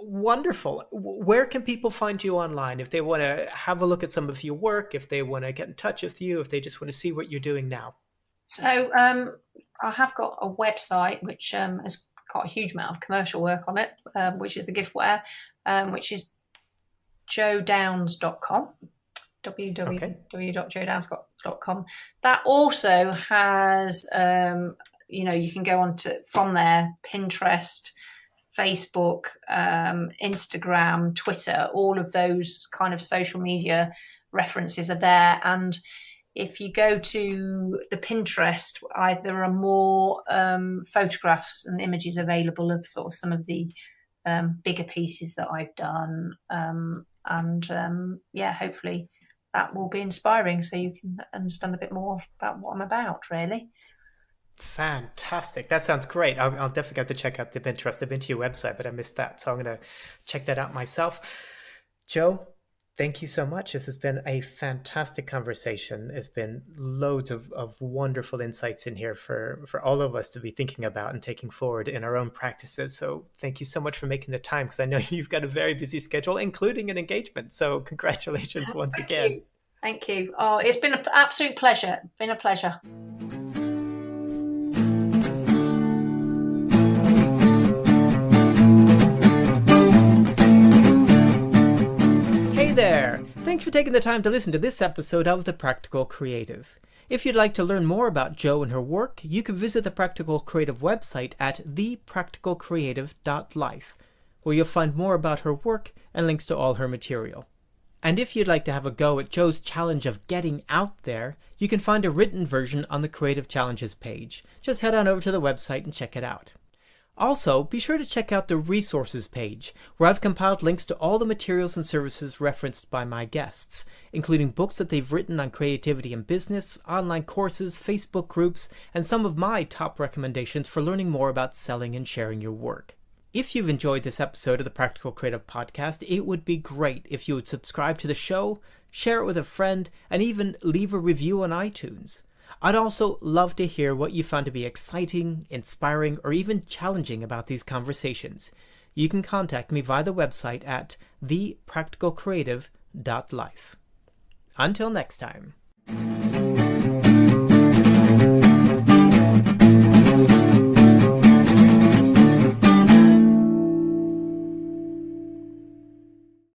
Wonderful. Where can people find you online if they want to have a look at some of your work, if they want to get in touch with you, if they just want to see what you're doing now? So I have got a website which has got a huge amount of commercial work on it, which is the giftware, which is joedowns.com, www.joedowns.com. That also has, you can go on to from there, Pinterest, Facebook, Instagram, Twitter, all of those kind of social media references are there. And if you go to the Pinterest, there are more photographs and images available of sort of some of the bigger pieces that I've done. Hopefully that will be inspiring so you can understand a bit more about what I'm about, really. Fantastic. That sounds great. I'll definitely have to check out the Pinterest. I've been to your website, but I missed that. So I'm going to check that out myself. Jo, thank you so much. This has been a fantastic conversation. It's been loads of wonderful insights in here for all of us to be thinking about and taking forward in our own practices. So thank you so much for making the time, because I know you've got a very busy schedule, including an engagement. So congratulations once again. Thank you. Oh, it's been an absolute pleasure. Been a pleasure. There! Thanks for taking the time to listen to this episode of The Practical Creative. If you'd like to learn more about Jo and her work, you can visit the Practical Creative website at thepracticalcreative.life, where you'll find more about her work and links to all her material. And if you'd like to have a go at Jo's challenge of getting out there, you can find a written version on the Creative Challenges page. Just head on over to the website and check it out. Also, be sure to check out the resources page, where I've compiled links to all the materials and services referenced by my guests, including books that they've written on creativity and business, online courses, Facebook groups, and some of my top recommendations for learning more about selling and sharing your work. If you've enjoyed this episode of the Practical Creative Podcast, it would be great if you would subscribe to the show, share it with a friend, and even leave a review on iTunes. I'd also love to hear what you found to be exciting, inspiring, or even challenging about these conversations. You can contact me via the website at thepracticalcreative.life. Until next time.